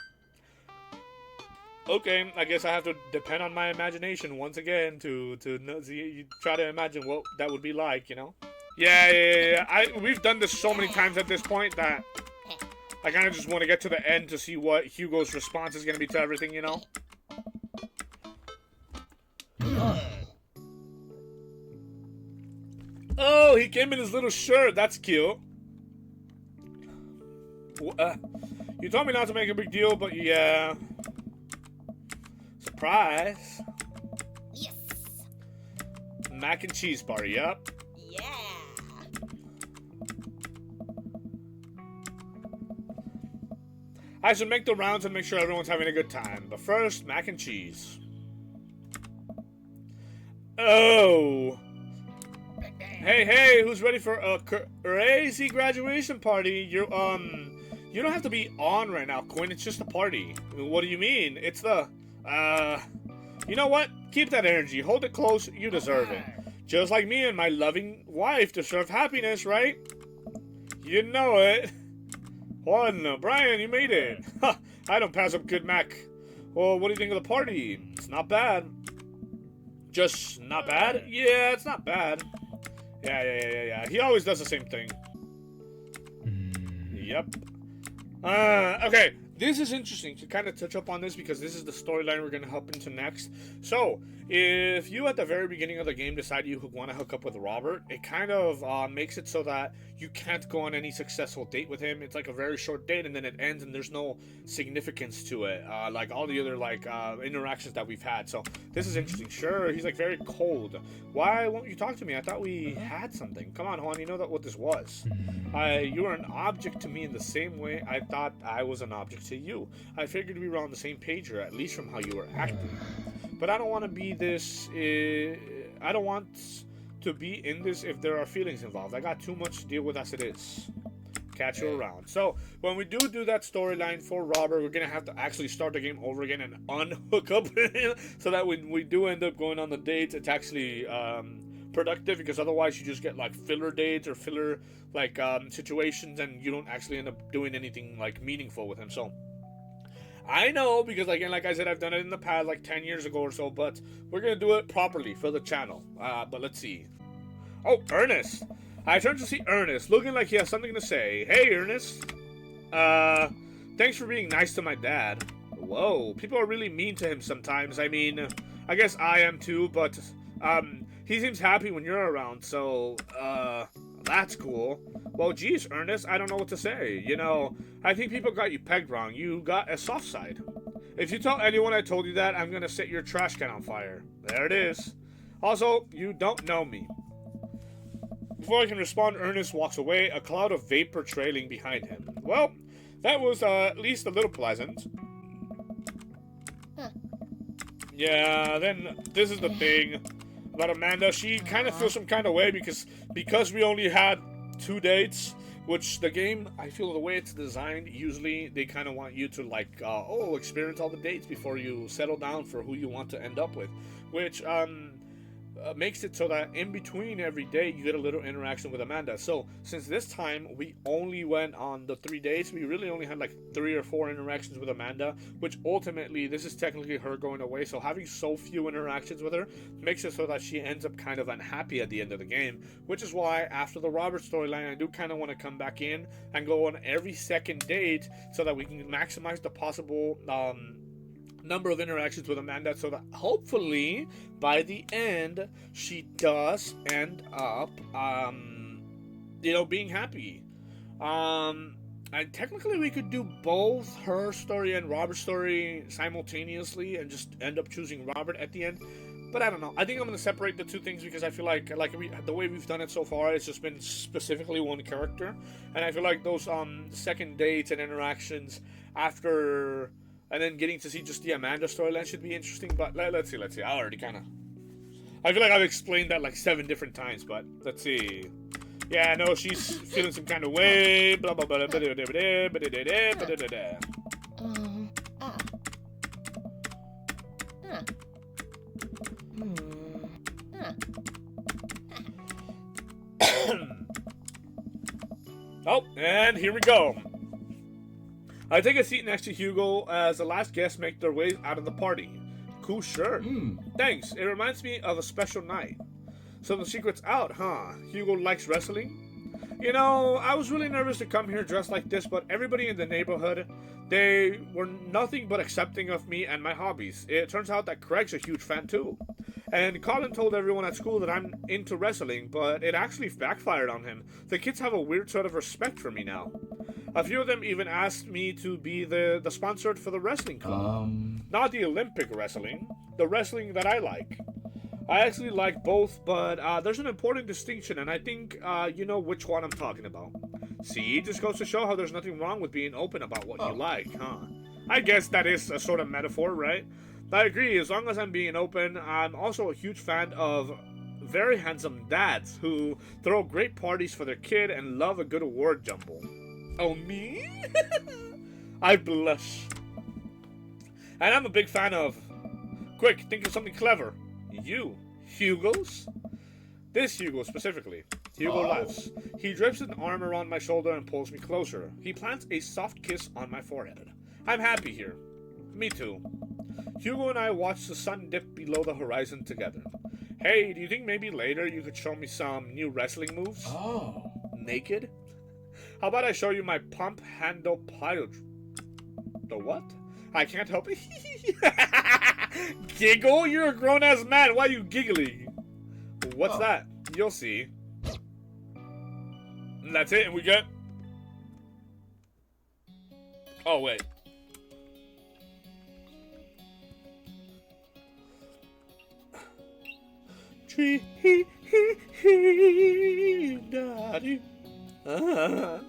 [SPEAKER 1] okay, I guess I have to depend on my imagination once again to try to imagine what that would be like, you know? Yeah. We've done this so many times at this point that I kind of just want to get to the end to see what Hugo's response is going to be to everything, you know? Oh, he came in his little shirt. That's cute. You told me not to make a big deal, but yeah. Surprise.
[SPEAKER 2] Yes.
[SPEAKER 1] Mac and cheese party, yep.
[SPEAKER 2] Yeah.
[SPEAKER 1] I should make the rounds and make sure everyone's having a good time. But first, mac and cheese. Oh. Hey, who's ready for a crazy graduation party? You don't have to be on right now, Quinn. It's just a party. What do you mean? It's the, you know what? Keep that energy. Hold it close. You deserve it. Just like me and my loving wife deserve happiness, right? You didn't know it. Juan, Brian, you made it. I don't pass up good Mac. Well, what do you think of the party? It's not bad. Just not bad? Yeah, it's not bad. Yeah. He always does the same thing. Yep. Okay. This is interesting to kind of touch up on this because this is the storyline we're going to hop into next. So, if you at the very beginning of the game decide you want to hook up with Robert, it kind of makes it so that you can't go on any successful date with him. It's like a very short date and then it ends and there's no significance to it, like all the other like interactions that we've had. So, this is interesting. Sure, he's like very cold. Why won't you talk to me? I thought we had something. Come on, Juan, you know what this was. You were an object to me in the same way I thought I was an object to you. I figured we were on the same page, or at least from how you were acting. But I don't want to be this. I don't want to be in this if there are feelings involved. I got too much to deal with as it is. Catch you around. So when we do that storyline for Robert, we're gonna have to actually start the game over again and unhook up with him, so that when we do end up going on the dates, it's actually productive, because otherwise you just get like filler dates or filler like situations and you don't actually end up doing anything like meaningful with him. So I know, because again, like I said, I've done it in the past like 10 years ago or so, but we're gonna do it properly for the channel. But let's see. Oh, Ernest. I turn to see Ernest, looking like he has something to say. Hey, Ernest. Thanks for being nice to my dad. Whoa, people are really mean to him sometimes. I mean, I guess I am too, but he seems happy when you're around, so that's cool. Well, geez, Ernest, I don't know what to say. You know, I think people got you pegged wrong. You got a soft side. If you tell anyone I told you that, I'm gonna set your trash can on fire. There it is. Also, you don't know me. Before I can respond, Ernest walks away, a cloud of vapor trailing behind him. Well, that was at least a little pleasant. Yeah, then this is the thing about Amanda. She kind of feels some kind of way because we only had 2 dates, which the game, I feel the way it's designed, usually they kind of want you to like, experience all the dates before you settle down for who you want to end up with, which makes it so that in between every day you get a little interaction with Amanda. So since this time we only went on the 3 dates, we really only had like 3 or 4 interactions with Amanda, which ultimately this is technically her going away. So having so few interactions with her makes it so that she ends up kind of unhappy at the end of the game, which is why after the Robert storyline I do kind of want to come back in and go on every second date so that we can maximize the possible number of interactions with Amanda, so that hopefully by the end she does end up being happy. And technically we could do both her story and Robert's story simultaneously and just end up choosing Robert at the end, but I don't know. I think I'm going to separate the two things because I feel like the way we've done it so far, it's just been specifically one character, and I feel like those second dates and interactions after and then getting to see just the Amanda storyline should be interesting. But let's see. I already kind of, I feel like I've explained that like 7 different times, but let's see. Yeah, no, she's feeling some kind of way. Blah blah blah blah blah blah blah blah blah blah. Oh, and here we go. I take a seat next to Hugo as the last guests make their way out of the party. Cool shirt. Thanks. It reminds me of a special night. So the secret's out, huh? Hugo likes wrestling? You know, I was really nervous to come here dressed like this, but everybody in the neighborhood, they were nothing but accepting of me and my hobbies. It turns out that Craig's a huge fan too. And Colin told everyone at school that I'm into wrestling, but it actually backfired on him. The kids have a weird sort of respect for me now. A few of them even asked me to be the sponsor for the wrestling club. Not the Olympic wrestling, the wrestling that I like. I actually like both, but there's an important distinction, and I think you know which one I'm talking about. See, just goes to show how there's nothing wrong with being open about what you like, huh? I guess that is a sort of metaphor, right? I agree, as long as I'm being open. I'm also a huge fan of very handsome dads who throw great parties for their kid and love a good award jumble. Oh, me? I blush. And I'm a big fan of... Quick, think of something clever. You. Hugo's? This Hugo specifically. Hugo laughs. He drapes an arm around my shoulder and pulls me closer. He plants a soft kiss on my forehead. I'm happy here. Me too. Hugo and I watch the sun dip below the horizon together. Hey, do you think maybe later you could show me some new wrestling moves?
[SPEAKER 3] Oh.
[SPEAKER 1] Naked? How about I show you my pump handle plyo... The what? I can't help it. Giggle? You're a grown-ass man. Why are you giggling? What's that? You'll see. And that's it, and we get... Oh, wait. Tree, daddy. Oh,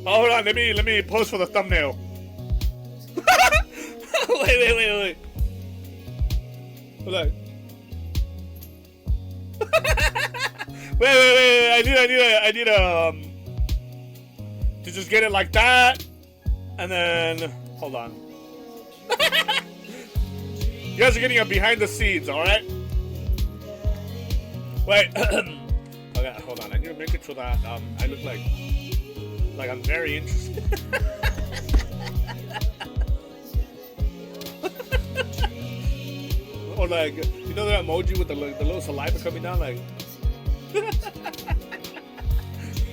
[SPEAKER 1] hold on, let me pose for the thumbnail. wait. Hold on. wait. I need to just get it like that, and then hold on. You guys are getting a behind the scenes, all right? Wait. Okay, hold on. I need to make it so that I look like I'm very interested. Or like, you know that emoji with the little saliva coming down, like.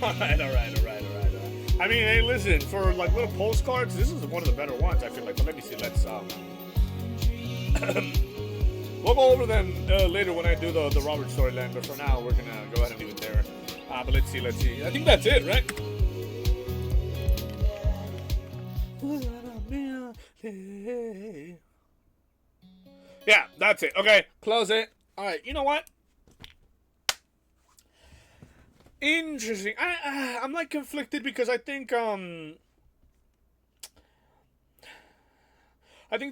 [SPEAKER 1] All right. I mean, hey, listen, for like little postcards, this is one of the better ones, I feel like. But let me see. Let's we'll go over them later when I do the Robert storyline. But for now, we're gonna go ahead and leave it there. But let's see. I think that's it, right? Yeah, that's it. Okay, close it. All right, you know what? Interesting. I'm like conflicted because I think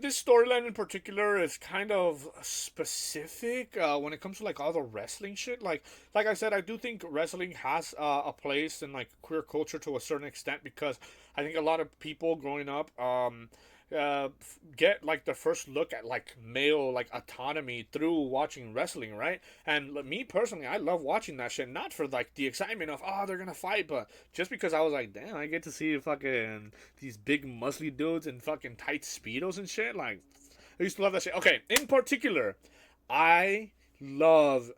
[SPEAKER 1] this storyline in particular is kind of specific when it comes to like all the wrestling shit. Like I said, I do think wrestling has a place in like queer culture to a certain extent because I think a lot of people growing up get like the first look at like male like autonomy through watching wrestling, right? And me personally, I love watching that shit, not for like the excitement of oh they're gonna fight, but just because I was like, damn, I get to see fucking these big muscly dudes in fucking tight speedos and shit. Like, I used to love that shit. Okay, in particular, I love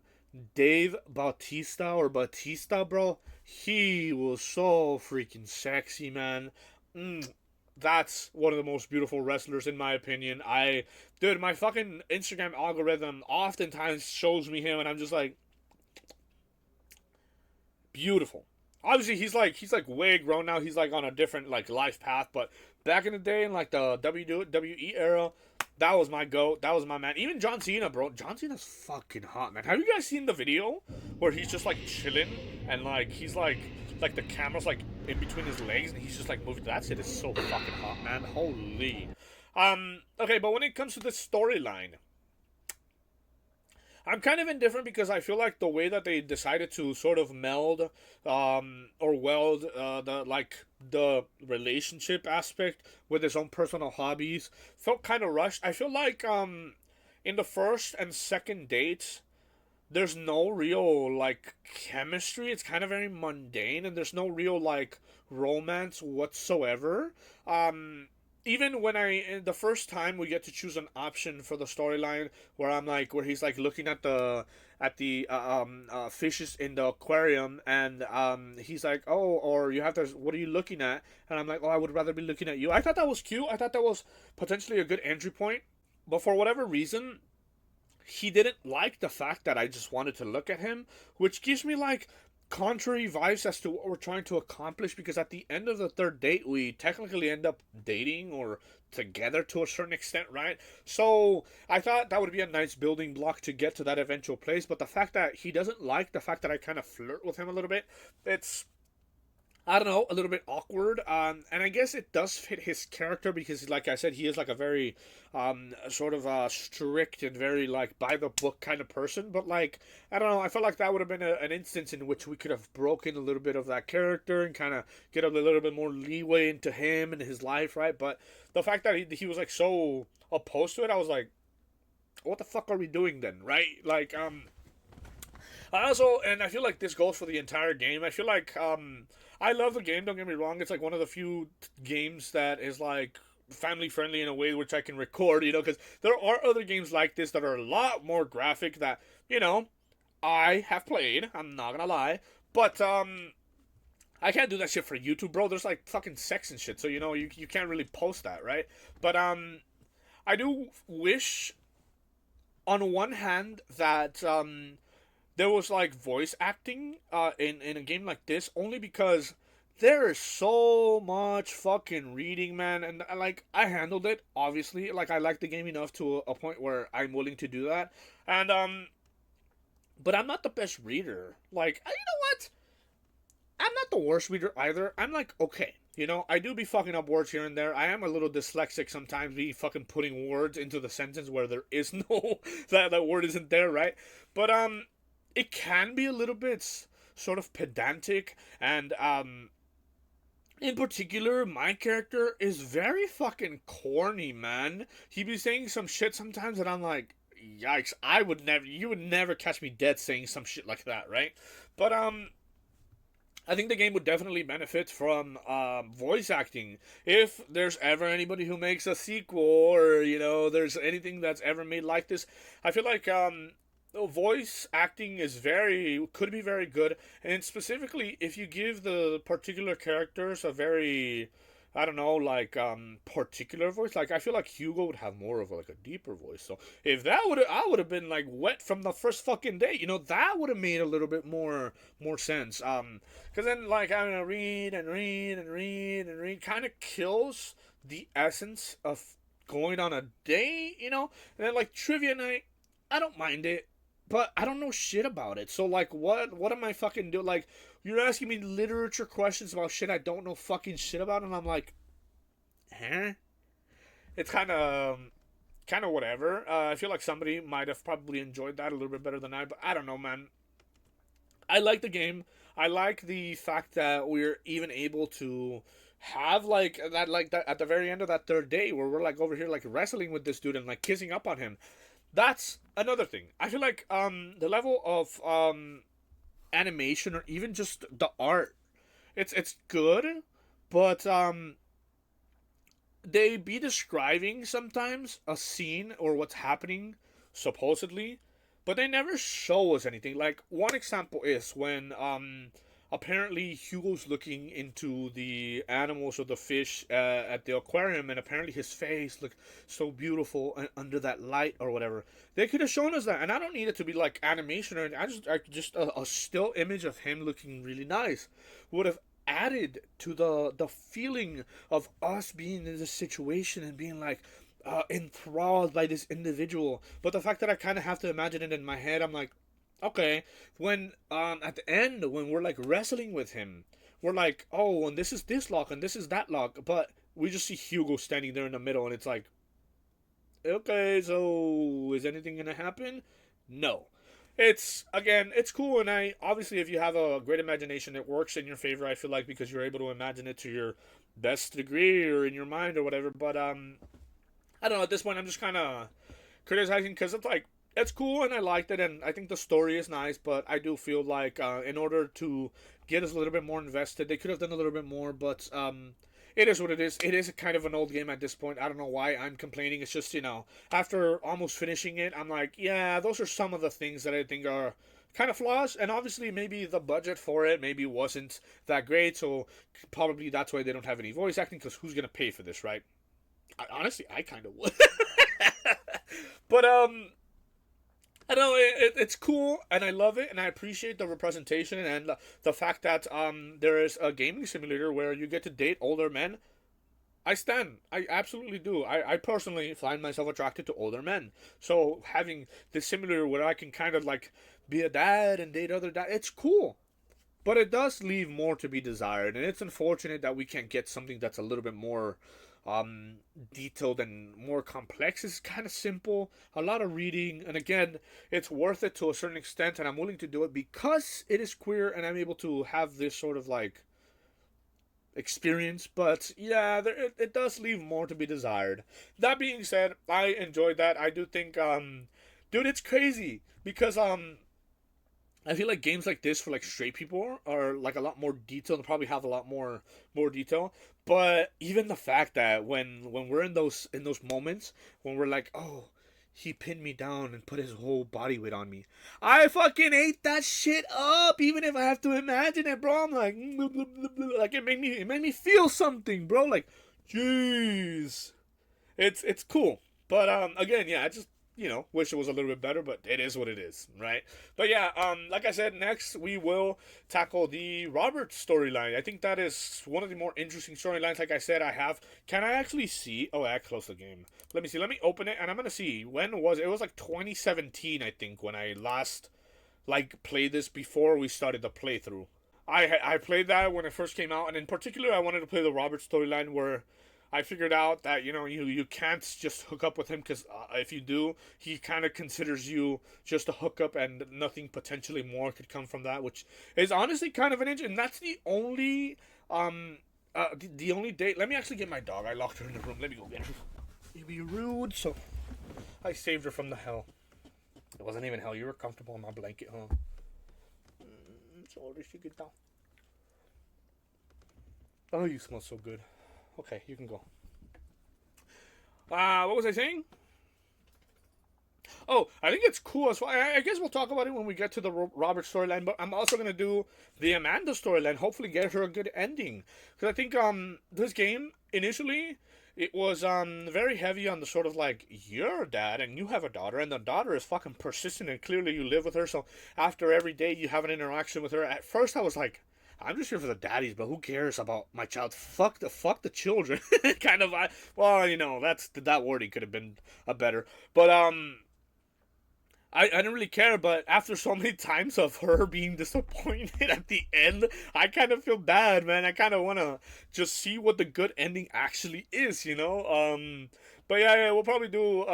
[SPEAKER 1] Dave Bautista or Batista, bro. He was so freaking sexy, man. That's one of the most beautiful wrestlers in my opinion. Dude, my fucking Instagram algorithm oftentimes shows me him, and I'm just like, beautiful. Obviously, he's like way grown now. He's like on a different like life path. But back in the day, in like the WWE era, that was my goat. That was my man. Even John Cena, bro. John Cena's fucking hot, man. Have you guys seen the video where he's just like chilling and like he's like the camera's like in between his legs and he's just like moving? That shit is so fucking hot, man. Holy. Okay, but when it comes to the storyline, I'm kind of indifferent because I feel like the way that they decided to sort of meld or weld the relationship aspect with his own personal hobbies felt kind of rushed. I feel like in the first and second dates there's no real like chemistry. It's kind of very mundane and there's no real like romance whatsoever. Even when the first time we get to choose an option for the storyline where he's like looking at the fishes in the aquarium and he's like, oh, or you have to, what are you looking at? And I'm like, oh, I would rather be looking at you. I thought that was cute. I thought that was potentially a good entry point, but for whatever reason he didn't like the fact that I just wanted to look at him, which gives me like contrary vibes as to what we're trying to accomplish, because at the end of the third date we technically end up dating or together to a certain extent, right? So I thought that would be a nice building block to get to that eventual place, but the fact that he doesn't like the fact that I kind of flirt with him a little bit, it's, I don't know, a little bit awkward. And I guess it does fit his character because, like I said, he is like a very sort of strict and very like by the book kind of person. But like, I don't know, I felt like that would have been an instance in which we could have broken a little bit of that character and kind of get a little bit more leeway into him and his life, right? But the fact that he was like so opposed to it, I was like, what the fuck are we doing then, right? Like, I also, and I feel like this goes for the entire game. I feel like I love the game. Don't get me wrong. It's like one of the few games that is like family friendly in a way which I can record. Because there are other games like this that are a lot more graphic that I have played. I'm not gonna lie, but I can't do that shit for YouTube, bro. There's like fucking sex and shit, so you can't really post that, right? But I do wish, on one hand, that there was like voice acting in a game like this, only because there is so much fucking reading, man, and like I handled it, obviously. Like I like the game enough to a point where I'm willing to do that, and but I'm not the best reader. Like, you know what? I'm not the worst reader either. I'm like, okay. I do be fucking up words here and there. I am a little dyslexic sometimes, be fucking putting words into the sentence where there is no, that word isn't there, right? But, it can be a little bit sort of pedantic, and, in particular, my character is very fucking corny, man. He be saying some shit sometimes that I'm like, yikes, you would never catch me dead saying some shit like that, right? But, I think the game would definitely benefit from voice acting. If there's ever anybody who makes a sequel, or there's anything that's ever made like this, I feel like voice acting could be very good, and specifically if you give the particular characters a very, I don't know, like particular voice. Like I feel like Hugo would have more of like a deeper voice. So if I would have been like wet from the first fucking day. That would have made a little bit more sense. Because then like I'm gonna read and read and read and read kind of kills the essence of going on a date. And then like trivia night, I don't mind it. but I don't know shit about it. So like, what am I fucking doing? Like, you're asking me literature questions about shit I don't know fucking shit about, and I'm like, huh? It's kind of whatever. I feel like somebody might have probably enjoyed that a little bit better than I, but I don't know, man. I like the game. I like the fact that we're even able to have like that at the very end of that third day where we're like over here like wrestling with this dude and like kissing up on him. That's another thing. I feel like the level of animation or even just the art, it's good, but they be describing sometimes a scene or what's happening supposedly, but they never show us anything. Like one example is when apparently Hugo's looking into the animals or the fish at the aquarium, and apparently his face looked so beautiful under that light or whatever. They could have shown us that, and I don't need it to be like animation or anything. I just a still image of him looking really nice would have added to the feeling of us being in this situation and being like enthralled by this individual. But the fact that I kind of have to imagine it in my head, I'm like, okay, when at the end when we're like wrestling with him, we're like, oh, and this is this lock and this is that lock, but we just see Hugo standing there in the middle, and it's like, okay, so is anything gonna happen? No. It's again, it's cool, and I obviously if you have a great imagination, it works in your favor. I feel like because you're able to imagine it to your best degree or in your mind or whatever. But I don't know. At this point, I'm just kind of criticizing because it's like it's cool and I liked it, and I think the story is nice. But I do feel like in order to get us a little bit more invested, they could have done a little bit more. But it is what it is. It is a kind of an old game at this point. I don't know why I'm complaining. It's just, after almost finishing it, I'm like, yeah, those are some of the things that I think are kind of flaws. And obviously, maybe the budget for it maybe wasn't that great. So probably that's why they don't have any voice acting, because who's going to pay for this, right? Honestly, I kind of would. But, I know it's cool, and I love it, and I appreciate the representation and the fact that there is a gaming simulator where you get to date older men. I stand. I absolutely do. I personally find myself attracted to older men. So having this simulator where I can kind of like be a dad and date other dads, it's cool. But it does leave more to be desired, and it's unfortunate that we can't get something that's a little bit more um detailed and more complex. It's kind of simple, a lot of reading, and again, it's worth it to a certain extent, and I'm willing to do it because it is queer and I'm able to have this sort of like experience. But yeah, it does leave more to be desired. That being said, I enjoyed that. I do think dude, it's crazy because I feel like games like this for like straight people are like a lot more detailed and probably have a lot more detail. But even the fact that when we're in those moments when we're like, oh, he pinned me down and put his whole body weight on me, I fucking ate that shit up. Even if I have to imagine it, bro, I'm like, like it made me feel something, bro. Like, jeez, it's cool. But again, yeah, I just wish it was a little bit better, but it is what it is, right? But yeah, like I said, next we will tackle the Robert storyline. I think that is one of the more interesting storylines. Like I said, can I actually see? Oh, I closed the game. Let me see. Let me open it, and I'm gonna see when was it. It was like 2017, I think, when I last like played this before we started the playthrough. I played that when it first came out, and in particular, I wanted to play the Robert storyline where I figured out that you can't just hook up with him, because if you do, he kind of considers you just a hookup, and nothing potentially more could come from that, which is honestly kind of an inch. And that's the only the only date. Let me actually get my dog. I locked her in the room. Let me go get her. You'd be rude, so I saved her from the hell. It wasn't even hell. You were comfortable in my blanket, huh? So old as you get down. Oh, you smell so good. Okay, you can go. What was I saying? Oh, I think it's cool as well. I guess we'll talk about it when we get to the Robert storyline, but I'm also going to do the Amanda storyline, hopefully get her a good ending. Because I think this game, initially, it was very heavy on the sort of like, you're a dad and you have a daughter, and the daughter is fucking persistent, and clearly you live with her, so after every day you have an interaction with her. At first I was like, I'm just here for the daddies, but who cares about my child? Fuck the children. Kind of. Well, that wording could have been a better. But I didn't really care, but after so many times of her being disappointed at the end, I kind of feel bad, man. I kind of want to just see what the good ending actually is, you know? But yeah, we'll probably do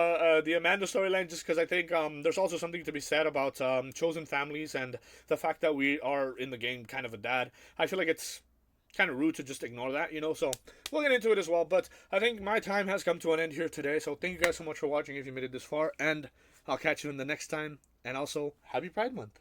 [SPEAKER 1] the Amanda storyline just because I think there's also something to be said about chosen families and the fact that we are in the game kind of a dad. I feel like it's kind of rude to just ignore that, you know? So we'll get into it as well. But I think my time has come to an end here today. So thank you guys so much for watching if you made it this far. And I'll catch you in the next time. And also, happy Pride Month.